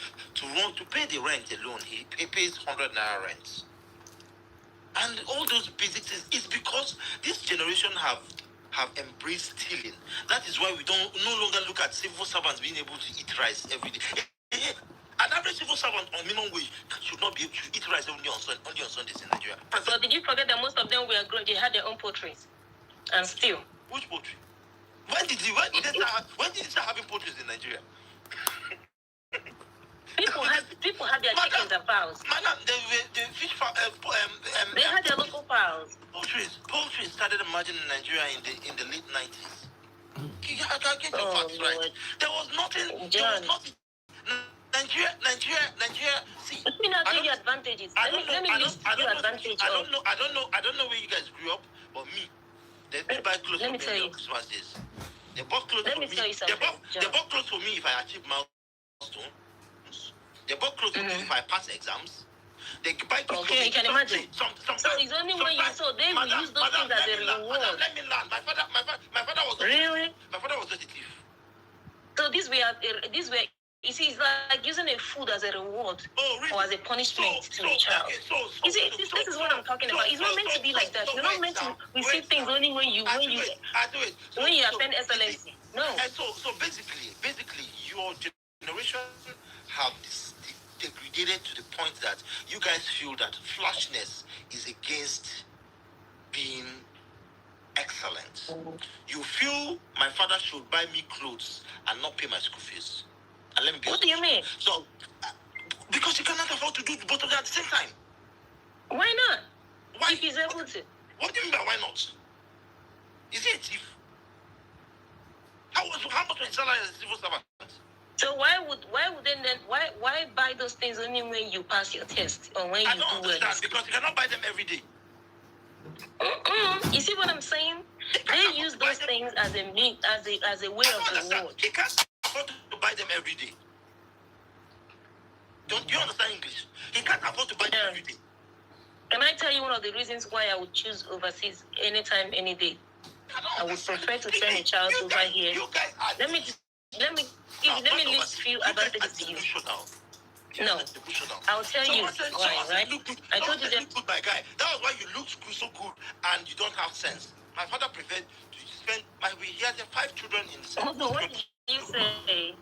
To pay the rent alone, he pays 100 naira rent. And all those basic things is because this generation have embraced stealing. That is why we no longer look at civil servants being able to eat rice every day. An average civil servant on minimum wage should not be able to eat rice only on Sundays in Nigeria.
So did you forget that most of them were grown? They had their own poultries, and still.
Which poultry? When did they start having poultries in Nigeria?
People people had their chickens and fowls.
Madam, the fish farm,
They had their local fowls.
Poultry started emerging in Nigeria in the late 90s. I can get your facts right. There was nothing.
John.
Nigeria. See,
let me not give you advantages. Let me list you advantage.
I don't know where you guys grew up, but me, they buy clothes for me on Christmas days. They bought clothes for me. They bought clothes for me if I achieve milestones. They bought clothes for me if I pass exams. They buy clothes for me.
You can imagine. So it's only when you they will use those things as a reward.
Let me land. My father was
really.
My father was not a thief.
So this way, you see, it's like using a food as a reward or as a punishment to a child. You see, this is what I'm talking about. It's not meant to be like that. You're not meant to receive things only when you attend excellency. No.
So basically, your generation have degraded to the point that you guys feel that flashness is against being excellent. You feel my father should buy me clothes and not pay my school fees. And let me
what do you mean?
So, because you cannot afford to do both of that at the same time.
Why not? Why? If he's able to.
What do you mean by why not? Is he a thief? How much was his salary as a civil servant?
So why buy those things only when you pass your test or when you do well?
Because you cannot buy them every day.
You see what I'm saying? They use those things as a way of reward.
He can't afford to buy them every day. Don't you understand English? He can't afford to buy them every day.
Can I tell you one of the reasons why I would choose overseas anytime, any day? I would prefer to send a child over here. Let me list a few advantages to you. No, I'll tell you why, right? I told you that.
Good, my guy. That was why you look so good and you don't have sense. My father preferred to spend. He had 5 children in secondary school.
What did you say?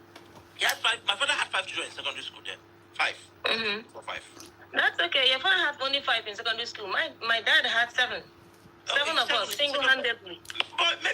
He had 5. My father had 5 children in secondary school then. 5. For 5.
That's okay. Your father had only 5 in secondary school. My dad had 7. 7 of us, single-handedly.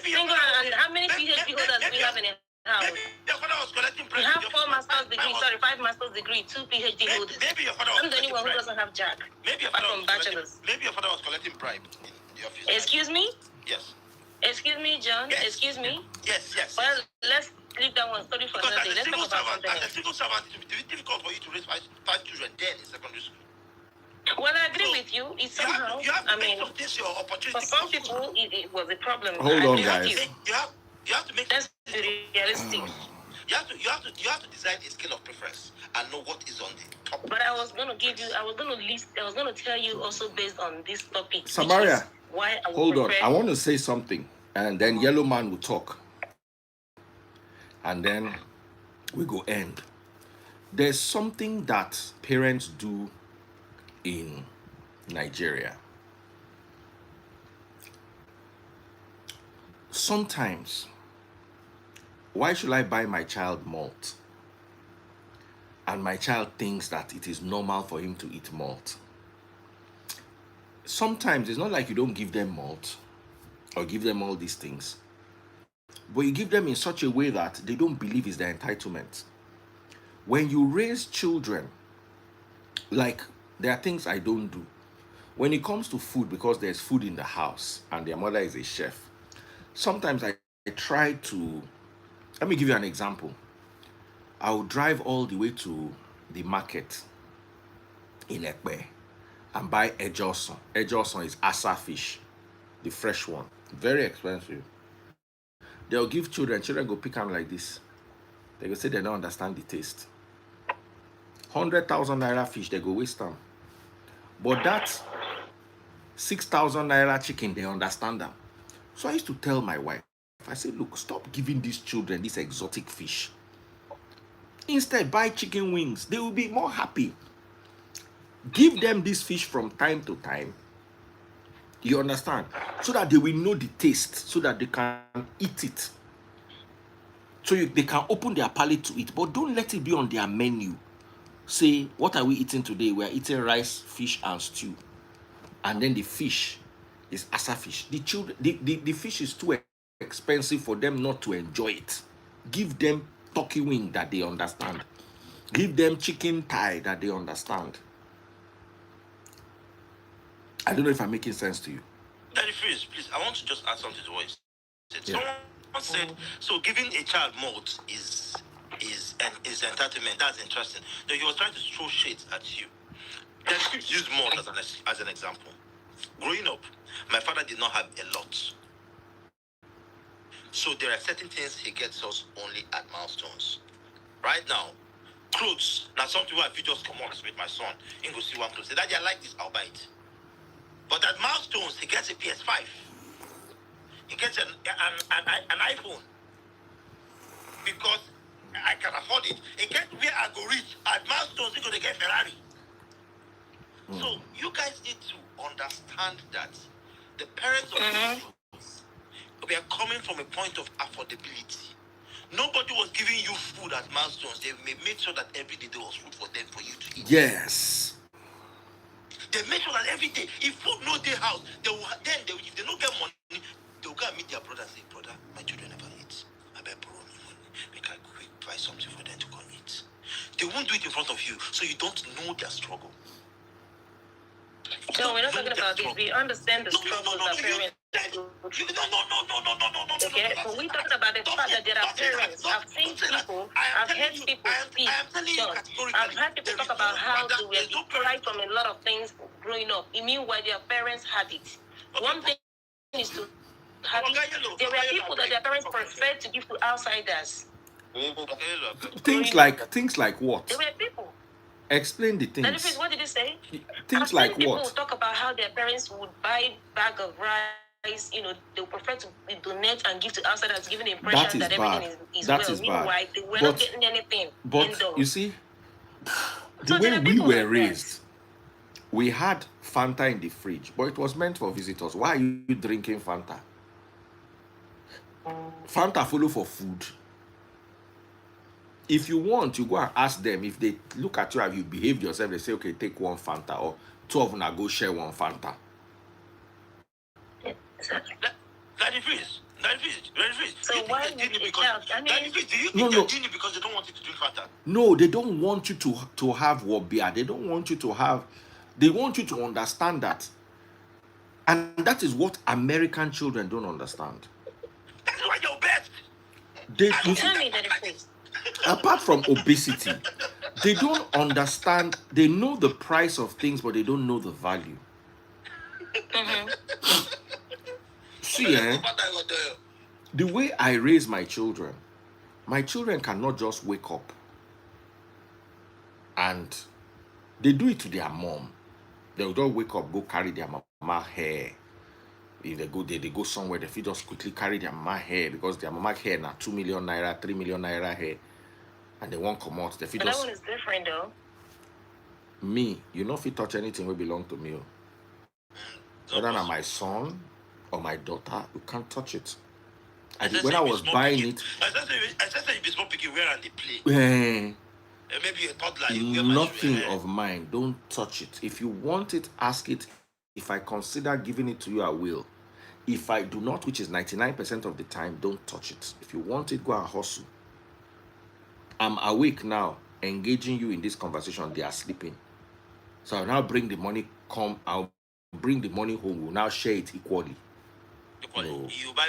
Single-handedly. How many PhD holders do we have in a house?
Your father was collecting
we have 4 master's degrees. 5 master's degrees, 2 PhD holders.
Maybe your father was
I'm the only one who doesn't have jack.
Maybe your father was collecting bribe in the office.
Excuse me?
Yes.
Excuse me, John.
Yes.
Excuse me.
Yes.
Well, let's leave that one story for another day. Let's talk about something else.
As a civil servant, it will be difficult for you to raise 5 children then in secondary school.
Well, I agree with you. It's somehow, for some people, it was a problem.
Hold on, guys.
You have to make.
Let's be realistic.
You have to design a scale of preference and know what is on the top.
But I was going to tell you also based on this topic.
Samaria,
why I
hold on. I want to say something, and then Yellow Man will talk, and then we go end. There's something that parents do in Nigeria. Sometimes, why should I buy my child malt? And my child thinks that it is normal for him to eat malt. Sometimes it's not like you don't give them malt or give them all these things, but you give them in such a way that they don't believe it's their entitlement. When you raise children, like, there are things I don't do. When it comes to food, because there's food in the house and their mother is a chef, sometimes I try to, let me give you an example. I will drive all the way to the market in Ekpe and buy ejoson. Ejoson is asa fish, the fresh one, very expensive. They'll give children go pick them like this. They will say they don't understand the taste. 100,000 naira fish, they go waste them. But that 6,000 naira chicken, they understand them. So I used to tell my wife, I said, look, stop giving these children this exotic fish. Instead, buy chicken wings. They will be more happy. Give them this fish from time to time. You understand? So that they will know the taste, so that they can eat it. So they can open their palate to it. But don't let it be on their menu. Say, what are we eating today? We are eating rice, fish, and stew. And then the fish is asa fish. The fish is too expensive for them not to enjoy it. Give them turkey wing that they understand. Give them chicken thigh that they understand. I don't know if I'm making sense to you.
Daddy Freeze, please, I want to just add something to what you said.
Yeah.
Someone said, so giving a child malt is entitlement. That's interesting. So he was trying to throw shade at you. Daddy Freeze used malt as an example. Growing up, my father did not have a lot. So there are certain things he gets us only at milestones. Right now, clothes. Now some people have just come on with my son. He go see one clothes. Say, Daddy, I like this, I'll buy it. But at milestones, he gets a PS5. He gets an iPhone. Because I can afford it. He gets where I go reach. At milestones, he's going to get Ferrari. So you guys need to understand that the parents of we are coming from a point of affordability. Nobody was giving you food at milestones. They made sure that every day there was food for them for you to eat.
Yes.
They make sure that every day, if food no day house, if they don't get money, they will go and meet their brother and say, brother, my children never eat. I better borrow me money. Make I quick buy something for them to go and eat. They won't do it in front of you, so you don't know their struggle.
No, we're not talking about this. We understand the struggles that parents go through. Okay, but we're talking about the fact that there are parents. I've seen people, I've heard people speak. John, I've heard people talk about how they were deprived from a lot of things growing up. Meanwhile, their parents had it. One thing is to have it. There were people that their parents preferred to give to outsiders.
Things like what?
There were people.
Explain the
Daddy
things.
Freeze, what did you say?
Things
I've
like
seen people
what?
talk about how their parents would buy bag of rice. You know, they would prefer to donate and give to outsiders, giving the impression that everything is
That
well.
is bad.
Meanwhile, they were not getting anything.
But you see, the
So
way
there are
we
people
were
like that.
raised, we had Fanta in the fridge, but it was meant for visitors. Why are you drinking Fanta? Fanta follow for food. If you want, you go and ask them. If they look at you and you behaved yourself, they say, okay, take one Fanta, or two of them go share one Fanta.
Daddy Freeze.
So why would the child? I mean,
Daddy Freeze, do you think they're doing it because they don't want you to drink Fanta?
No, they don't want you to have wobia. They don't want you to have. They want you to understand that. And that is what American children don't understand.
That's why you're best.
tell me, Daddy Freeze.
Apart from obesity, they don't understand. They know the price of things, but they don't know the value. See, the way I raise my children cannot just wake up and they do it to their mom. They'll just wake up, go carry their mama hair. If they go somewhere, they just quickly carry their mama hair because their mama hair now 2 million naira, 3 million naira hair, and they won't come out. They
But that one is different, though.
Me, you know, if you touch anything will belong to me. Whether not my son or my daughter, you can't touch it. When I was buying it,
I said if it's not picking, where are they play? Maybe a toddler.
Nothing of mine. Don't touch it. If you want it, ask it. If I consider giving it to you, I will. If I do not, which is 99% of the time, don't touch it. If you want it, go and hustle. I'm awake now, engaging you in this conversation. They are sleeping. So I'll now bring the money, I'll bring the money home. We'll now share it equally. No.
You buy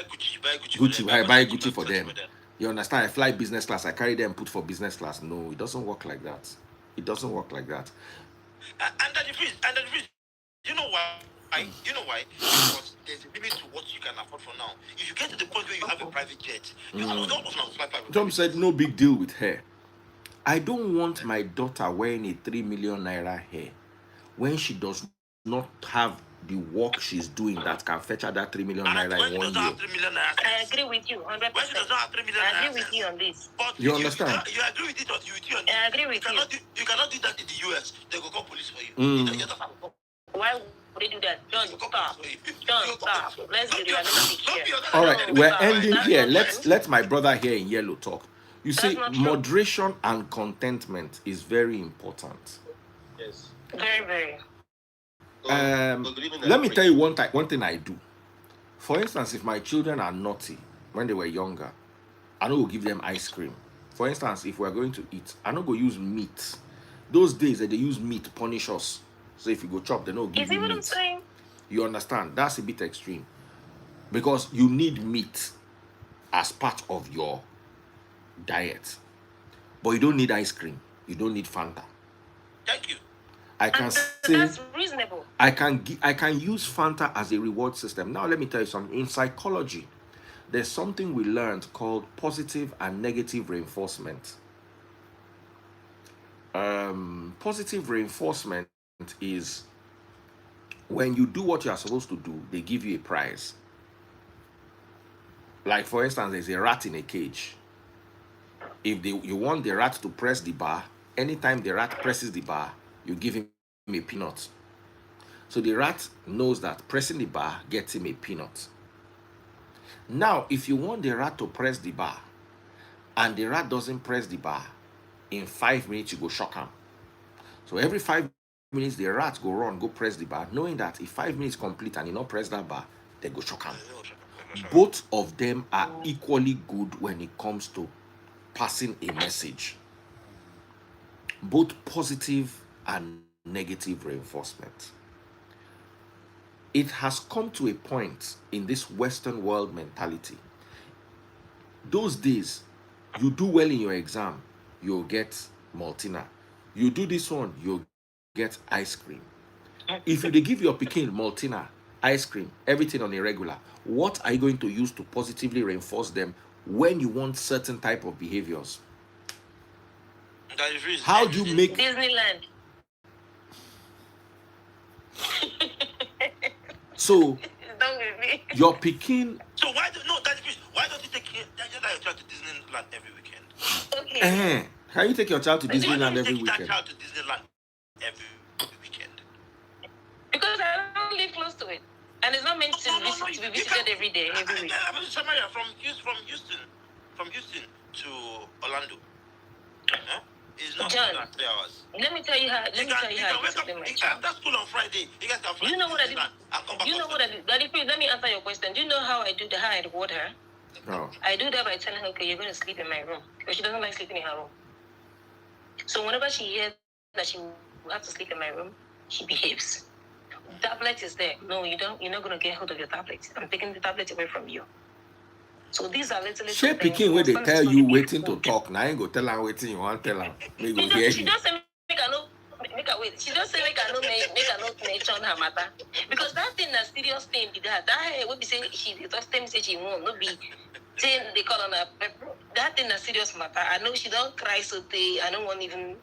Gucci.
Gucci, I buy Gucci for them. You understand? I fly business class. I carry them, put for business class. No, it doesn't work like that. It doesn't work like that.
And Daddy Freeze, you know why? Because there's a limit to what you can afford for now. If you get to the point where you have a private jet, you don't fly private.
Tom said no big deal with her. I don't want my daughter wearing a 3 million naira hair when she does not have the work she's doing that can fetch her that 3 million naira in 1 year.
I agree with you 100%. I agree with you on this.
But
You understand?
You agree with it or you on it?
I agree with you.
You cannot do that in the US. They will call police for you.
Why would they do that? Don't stop. Let's be realistic here.
All right, we're ending here. Let my brother here in yellow talk. You see, moderation and contentment is very important.
Yes.
Very, very.
Let me tell you one thing I do. For instance, if my children are naughty when they were younger, I will give them ice cream. For instance, if we're going to eat, I not go use meat. Those days that they use meat to punish us. So if you go chop, they don't
You
give
see
you
what I'm
meat.
saying?
You understand? That's a bit extreme. Because you need meat as part of your diet. But you don't need ice cream. You don't need Fanta.
Thank you.
I can
And
say
that's reasonable.
I can use Fanta as a reward system. Now let me tell you something. In psychology, there's something we learned called positive and negative reinforcement. Positive reinforcement is when you do what you are supposed to do, they give you a prize. Like for instance, there's a rat in a cage. If you want the rat to press the bar, anytime the rat presses the bar, you give him a peanut. So the rat knows that pressing the bar gets him a peanut. Now, if you want the rat to press the bar and the rat doesn't press the bar, in 5 minutes you go shock him. So every 5 minutes the rat go run, go press the bar, knowing that if 5 minutes complete and he not press that bar, they go shock him. Both of them are equally good when it comes to passing a message. Both positive and negative reinforcement. It has come to a point in this Western world mentality. Those days, you do well in your exam, you'll get Maltina. You do this one, you'll get ice cream. If they give your Pikin Maltina, ice cream, everything on a regular, what are you going to use to positively reinforce them when you want certain type of behaviors? How do you make
Disneyland.
so
Don't with me.
your Pikin?
So why don't you take your child to Disneyland every weekend?
Okay.
Can you take your child to
Why don't
Disneyland
you
every
take that
weekend?
child to Disneyland every weekend?
Because I don't live close to it. And it's not meant to be visited every day, every week.
Samaria from Houston to Orlando. Huh? It's not
John,
more than 3 hours.
let me tell you how I discipline my child.
After school on Friday, you guys can fly
You know
to
what I did?
Disneyland and come back.
You know what I did? Daddy, please let me answer your question. Do you know how I do how I reward her?
No.
I do that by telling her, okay, you're going to sleep in my room. Because she doesn't like sleeping in her room. So whenever she hears that she will have to sleep in my room, she behaves. Tablet is there. No, you don't. You're not going to get hold of your tablet. I'm taking the tablet away from you. So these are little
Shey
things.
Pikin wey they tell you waiting to talk, now I ain't go tell her waiting you want tell her. They go hear
She
you.
just say make her wait. She just say make her no mention her matter. Because that thing a serious thing be that. That hey, what be say she just tell me say she won't no be saying they call on her. That thing a serious matter. I know she don't cry so I don't want even.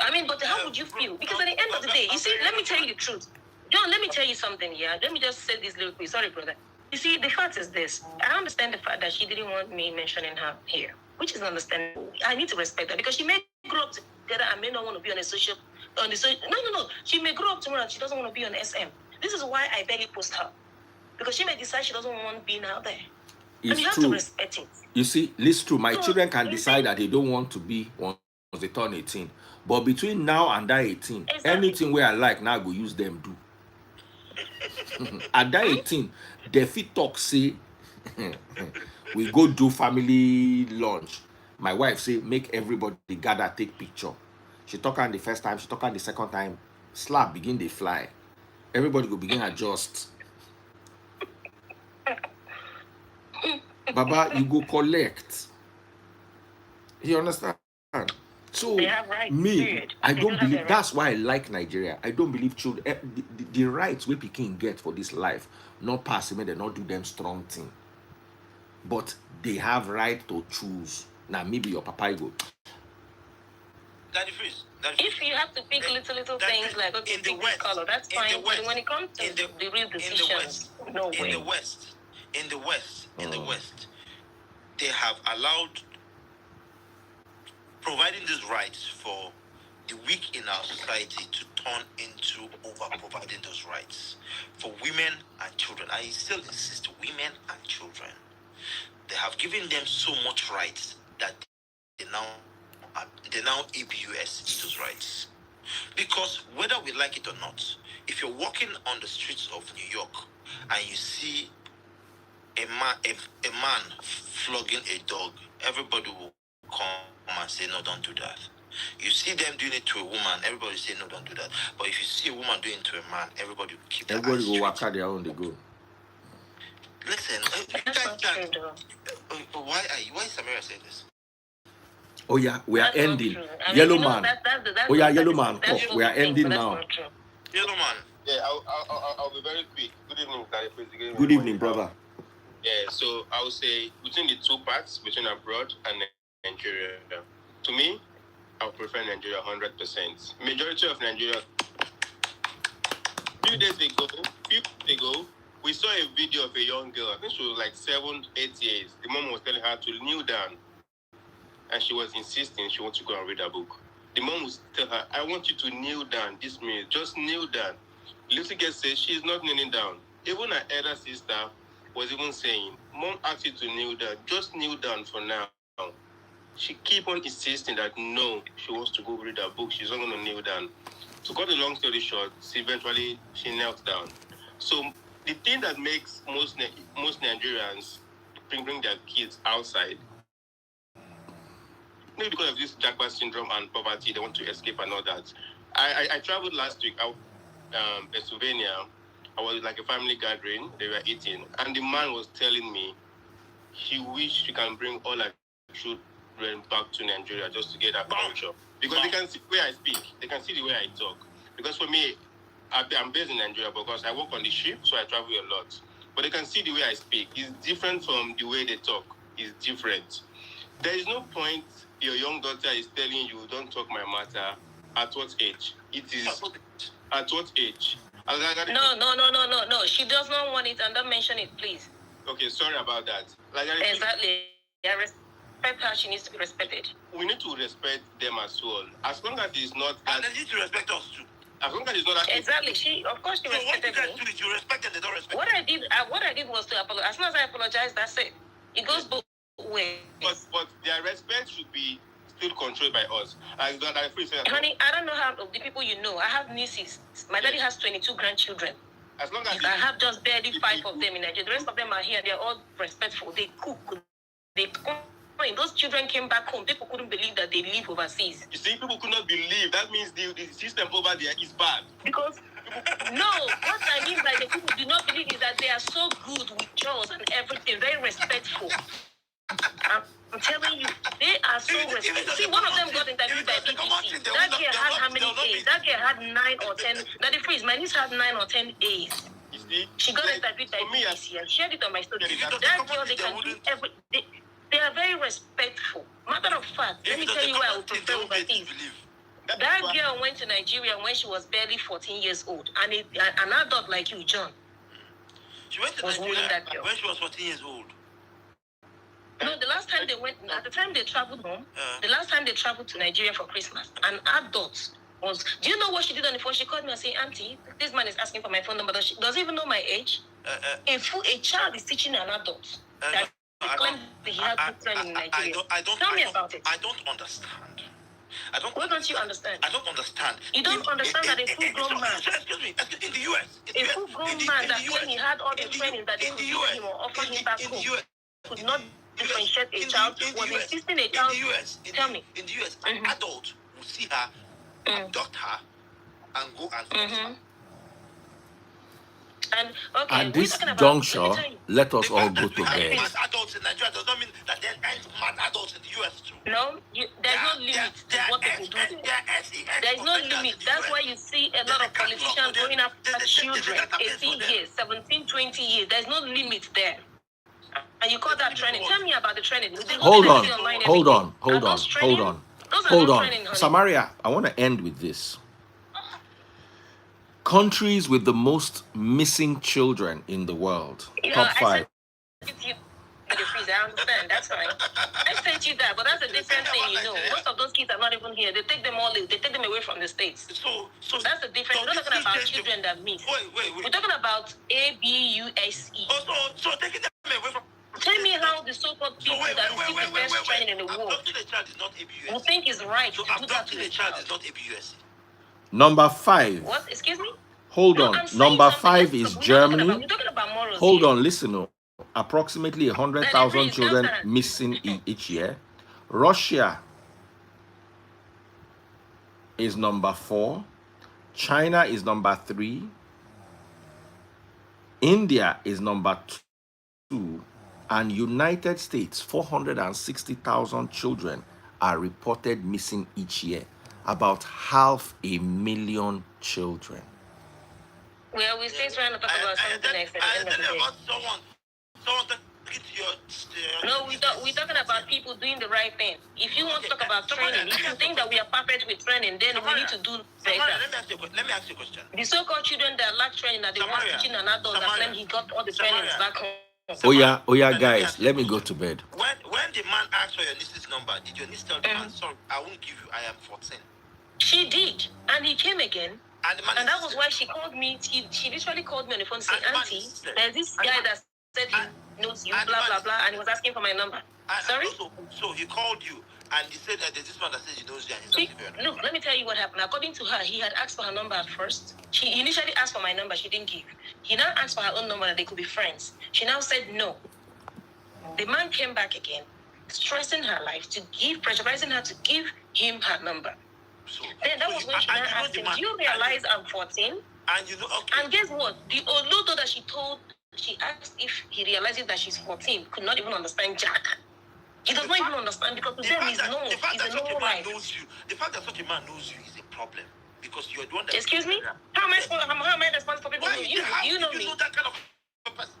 I mean, but how would you feel? Because at the end of the day, you see, let me tell you the truth. John, let me tell you something here. Let me just say this little quick. Sorry, brother. You see, the fact is this. I understand the fact that she didn't want me mentioning her here, which is understandable. I need to respect her because she may grow up together and may not want to be on No. She may grow up tomorrow and she doesn't want to be on SM. This is why I barely post her. Because she may decide she doesn't want being out there.
It's
and you have
true.
to respect it.
You see, it's true. My
So,
children can
you
decide
see-
that they don't want to be once they turn 18. But between now and that 18,
Exactly.
anything where I like now I go use them do. At that 18, the fit talk say we go do family lunch. My wife say make everybody gather take picture. She talk on the first time, she talk on the second time, slap begin they fly. Everybody go begin adjust. Baba, you go collect. You understand? So
They have rights,
me,
period.
I
They
don't
do have
believe
their
that's why I like Nigeria. I don't believe children the rights we Pikin get for this life, not pass them, they not do them strong thing. But they have right to choose. Now maybe your papa you go.
If you have to pick little things like okay, pick this color, that's fine. But when it comes to the real decisions, no way.
In the West, they have allowed providing these rights for the weak in our society to turn into over providing those rights for women and children. I still insist women and children. They have given them so much rights that they now abuse those rights. Because whether we like it or not, if you're walking on the streets of New York and you see a man flogging a dog everybody will come and say, no, don't do that. You see them doing it to a woman, everybody say, no, don't do that. But if you see a woman doing it to a man, everybody will keep their eyes
Everybody go
straight.
walk out their own, they go.
Listen, why is Samaria saying this?
Oh yeah, we are
That's not
ending.
true. I mean,
Yellow
you know,
man.
that's
Oh yeah,
what
yellow
that
man.
is- that's
Talk.
what
We are
think,
ending
but that's
now.
not true.
Yellow man.
Yeah, I'll be very quick. Good evening, Daddy.
Good evening, brother.
Yeah, so I would say between the two parts, between abroad and Nigeria, to me, I would prefer Nigeria 100%. Majority of Nigeria. Few days ago, we saw a video of a young girl. I think she was like 7, 8 years. The mom was telling her to kneel down, and she was insisting she wants to go and read a book. The mom would tell her, "I want you to kneel down. This minute, just kneel down." Little girl says she's not kneeling down. Even her elder sister was even saying, "Mom asked you to kneel down. Just kneel down for now." She keep on insisting that no, she wants to go read a book. She's not going to kneel down. To cut a long story short, eventually she knelt down. So the thing that makes most Nigerians bring their kids outside, maybe because of this JAPA syndrome and poverty, they want to escape and all that. I traveled last week out Pennsylvania. I was like a family gathering. They were eating, and the man was telling me he wished he can bring all our children back to Nigeria just to get that culture, because they can see the way I speak, they can see the way I talk. Because for me, I'm based in Nigeria because I work on the ship, so I travel a lot. But they can see the way I speak. It's different from the way they talk. It's different. There is no point your young daughter is telling you, "Don't talk my matter." At what age? It is at what age?
No. She does not want it, and don't mention it, please.
Okay, sorry about that.
Exactly. I respect her. She needs to be respected.
We need to respect them as well. As long as it's not that.
And they need to respect us too.
As long as it's not that.
Exactly. She respected me.
So what you guys do is you respect them, they don't respect.
What I did was to apologize. As soon as I apologized, that's it. It goes both ways.
But their respect should be still controlled by us. As that I free said.
Honey, I don't know how the people you know. I have nieces. My daddy has 22 grandchildren.
As long as
I have just barely 5 of them in Nigeria. The rest of them are here. They're all respectful. They cook. They cook. Those children came back home. People couldn't believe that they live overseas.
You see, people could not believe. That means the system over there is bad.
Because no, what I mean by the people do not believe is that they are so good with chores and everything, very respectful. I'm telling you, they are so respectful. See, one of them got interviewed by BBC. That girl had how many A's? That girl had 9 or 10. Now the freeze, my niece had 9 or 10 A's.
You see,
she got interviewed by BBC and shared it on my story. That girl, they can do everything. They are very respectful. Matter of fact, let me tell you why I would prefer overseas. That girl went to Nigeria when she was barely 14 years old, and an adult like you, John,
she went to Nigeria when she was 14 years old.
No, the last time they went, at the time they traveled home, the last time they traveled to Nigeria for Christmas, an adult was. Do you know what she did on the phone? She called me and said, "Auntie, this man is asking for my phone number. Does he even know my age?" A child is teaching an adult that claims that he has good training in Nigeria. Tell me about it.
I don't understand.
What don't you understand?
I don't understand.
You don't understand that a full-grown man.
Excuse me. In the US.
A full-grown man that when he had all the training that they could give him or offer him back home could not differentiate a child, was insisting a child. Tell me.
In the US, an adult will see her, abduct her, and go and force her.
And okay,
at this juncture, let us all go to bed.
Adults in Nigeria does not mean that there ain't mad adults in the US too.
No, there's no limit to what people do. There is no limit. That's why you see a lot of politicians going after children, 18 years, 17, 20 years. There's no limit there. And you call that training? Tell me about the training.
Hold on. Samaria, I want to end with this. Countries with the most missing children in the world. Top 5.
I understand, that's fine. I sent you that, but that's a different thing, you know. Most of those kids are not even here. They take them away from the States. So that's a different. We're not talking about children that miss.
Wait.
We're talking about ABUSE.
So taking them away from.
Tell me how the so-called people that receive the best training in the world
Abducting a child is not ABUSE.
who think it's right
So
to do that to
abducting
a
a child
child.
is not ABUSE.
Number 5.
What? Excuse me?
Hold
No,
on.
I'm saying
Number
something.
5 is Germany.
We're talking about morals.
Hold
here.
on, listen. approximately
Daddy,
100,000
please, just
children missing each year. Russia is number 4. China is number 3. India is number 2. And United States, 460,000 children are reported missing each year. About 500,000 children.
Well, we still trying to talk about something else at the end of the day.
About someone taking to your.
No, we're talking about people doing the right thing. If you want to talk about training, if you think that we are perfect with training, then we need to do better.
Let me ask you a question.
The so-called children that lack training, that they want teaching an adult that claim he got all the trainings back home.
Oh yeah, guys, let me go to bed.
When the man asked for your niece's number, did your niece tell the man, sorry, I won't give you, I am 14?
She did, and he came again. And that was why she called me. She literally called me on the phone saying, Auntie, there's this guy that said he knows you, blah, blah, blah, and he was asking for my number. Sorry?
So he called you, and he said that there's this man that says he knows you, and he's asking for your number.
Look, let me tell you what happened. According to her, he had asked for her number at first. She initially asked for my number. She didn't give. He now asked for her own number that they could be friends. She now said no. The man came back again, stressing her life to pressurizing her to give him her number.
So,
then that was when she now asked him, do you realize I'm 14?
And you know, okay.
And guess what? The Olodo that she asked if he realizes that she's 14, could not even understand Jack. He does not even understand because to them he's no, he's a normal life.
The fact that such a man knows you is a problem because you're the one that.
Excuse me? How am I responsible for people who know you? Do you know me?
Know that kind of person?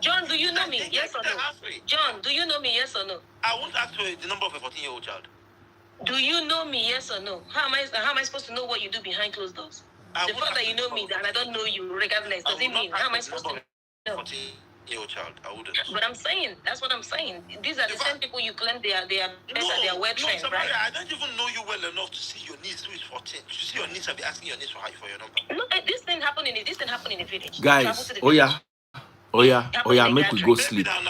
John, do you know me? Yes or no? John, do you know me? Yes or no?
I won't ask for the number of a 14-year-old child.
Do you know me? Yes or no? How am I supposed to know what you do behind closed doors? The fact that you know me and I don't know you regardless, does it mean how am I supposed to know?
14-year-old child, I wouldn't.
But I'm saying, that's what I'm saying. These are the same people you claim they are better, they are well trained, right?
I don't even know you well enough to see your niece who is 14. To see your niece and be asking your niece for your number.
No, this thing happened in the village.
Guys, make we go sleep.
Now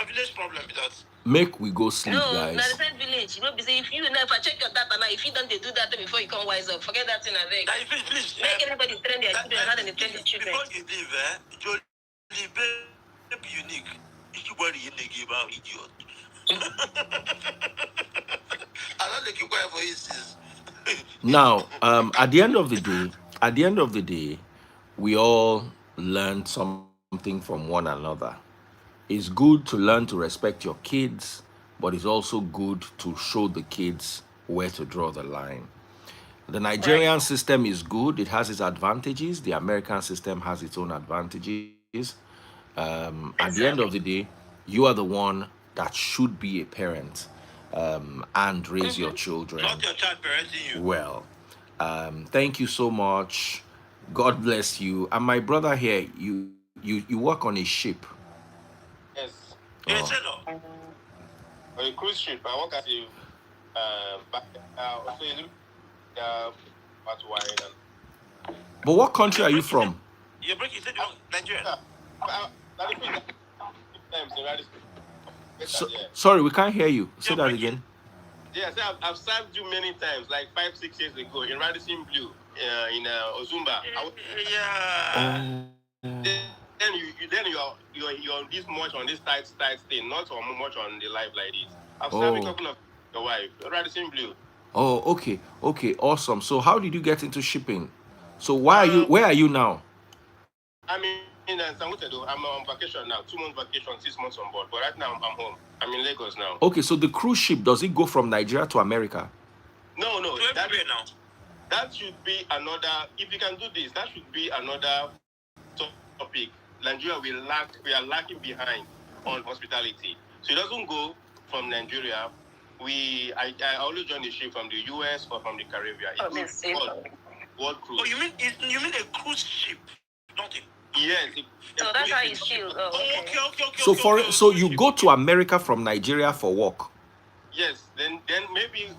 village problem because.
Make we go sleep, guys.
No, the same village. You know, if you never check your data now, if you don't do that before you come wise up, forget that thing and then.
Please,
make everybody train their children rather than train their children.
Before you leave, Jolie, be unique. You worry you give out idiot. I don't think you go for instance.
Now, at the end of the day, we all learn something from one another. It's good to learn to respect your kids, but it's also good to show the kids where to draw the line. The Nigerian system is good. It has its advantages. The American system has its own advantages. At the end of the day, you are the one that should be a parent and raise your children.
Not your child parenting you.
Well, thank you so much. God bless you. And my brother here, you work on a ship.
Yes.
Yes,
on a cruise ship. I work as
But what country are you from?
You're breaking. You said you're Nigerian.
Sorry, we can't hear you. Say that again.
Yes, I've served you many times, like 5-6 years ago in Radisson Blue, in Ozumba.
Yeah.
Then you're this much on this tight thing, not so much on the life like this. I've served a couple of your wife, Radisson Blue.
Oh, okay, awesome. So how did you get into shipping? So where are you now?
I'm in San Jose. I'm on vacation now, 2 months vacation, 6 months on board. But right now I'm home. I'm in Lagos now.
Okay, so the cruise ship, does it go from Nigeria to America?
No. That should be another. If you can do this, that should be another topic. Nigeria we are lacking behind on hospitality. So it doesn't go from Nigeria. I always join the ship from the US or from the Caribbean. World cruise.
Oh, you mean a cruise ship, not a.
Yes.
So that's how you feel.
Okay.
So you go to America from Nigeria for work?
Yes. Then maybe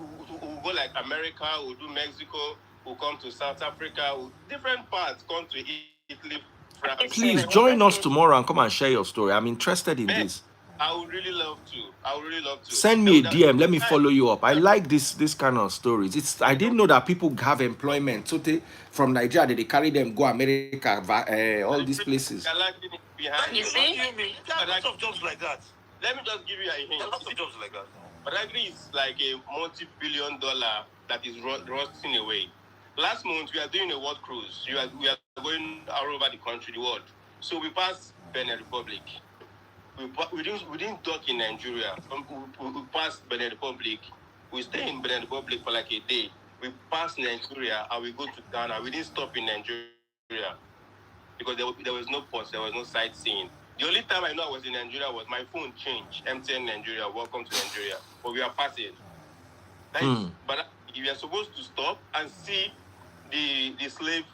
we'll go like America. We'll do Mexico. We'll come to South Africa. Different parts come to Italy. France.
Please join us tomorrow and come and share your story. I'm interested in this.
I would really love to.
Send me a DM. Let me follow you up. I like this kind of stories. I didn't know that people have employment. So from Nigeria, they carry them go America, all these places.
We
behind.
You see?
There are lots of jobs like that.
Let me just give you a hint.
There are lots of jobs like that.
But actually, it's like a multi-billion-dollar that is rusting away. Last month, we are doing a world cruise. We are going all over the country, the world. So we passed Benin Republic. We didn't dock in Nigeria. We passed Benin Republic. We stay in Benin Republic for like a day. We pass Nigeria and we go to Ghana. We didn't stop in Nigeria because there was no port, there was no sightseeing. The only time I know I was in Nigeria was my phone changed. MTN Nigeria, welcome to Nigeria. But we are passing. But we are supposed to stop and see the slave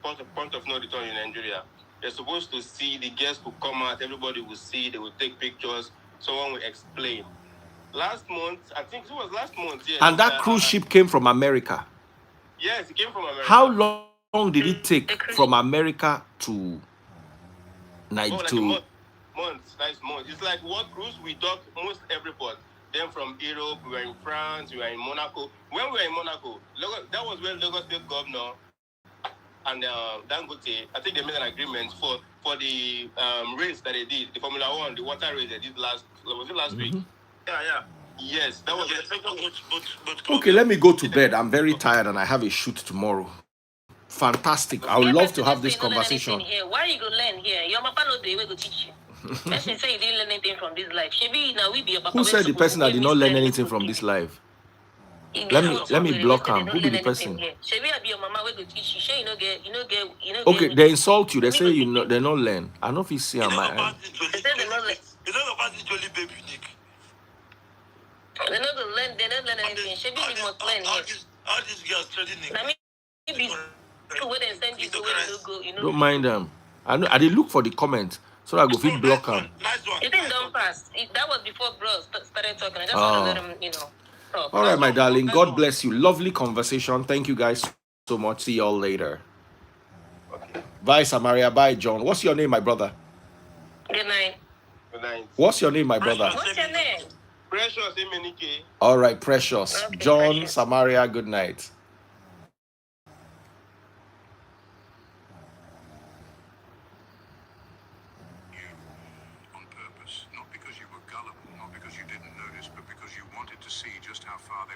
point of no return in Nigeria. They're supposed to see, the guests will come out, everybody will see, they will take pictures, someone will explain. Last month, I think it was last month, yes.
And that cruise ship came from America.
Yes, it came from America.
How long did it take from America to Nigeria?
Like months. Nice months. It's like what cruise we dock most every port. Then from Europe, we were in France, we were in Monaco. When we were in Monaco, that was when Lagos State Governor and Dangote, I think they made an agreement for the race that they did, the Formula One, the water race they did last week? Yeah. Yes, that was
Okay, let me go to bed. I'm very tired and I have a shoot tomorrow. Fantastic. I would love to have this conversation.
Why you go learn here? Your papa no dey wey go teach you. Person say you didn't learn anything from this life. Shebi now we be your papa.
Who said the person that did not learn anything from this life? Let me block him. Who be the person?
Shebi I be your mama wey go teach you. Shey you no get.
Okay, they insult you. They say they not learn. I know if you see on my end.
They say they not learn.
You know about the Jolly Baby Unique.
They not go learn. They not learn anything. Shebi you must learn here.
All these girls trading Nick.
Now me be where they send you to where you go. You know.
Don't mind them. I did look for the comment so I go fit block them.
Nice one.
You think don't pass? That was before bro started talking. I just want to let them, talk.
All right, my darling. God bless you. Lovely conversation. Thank you guys so much. See y'all later.
Okay.
Bye, Samaria. Bye, John. What's your name, my brother?
Good night.
Good night.
What's your name, my brother?
What's your name?
Precious Emenike.
All right, Precious.
Okay,
John,
Precious.
Samaria, good night.
On purpose, not because you were gullible, not because you didn't notice, but because you wanted to see just how far they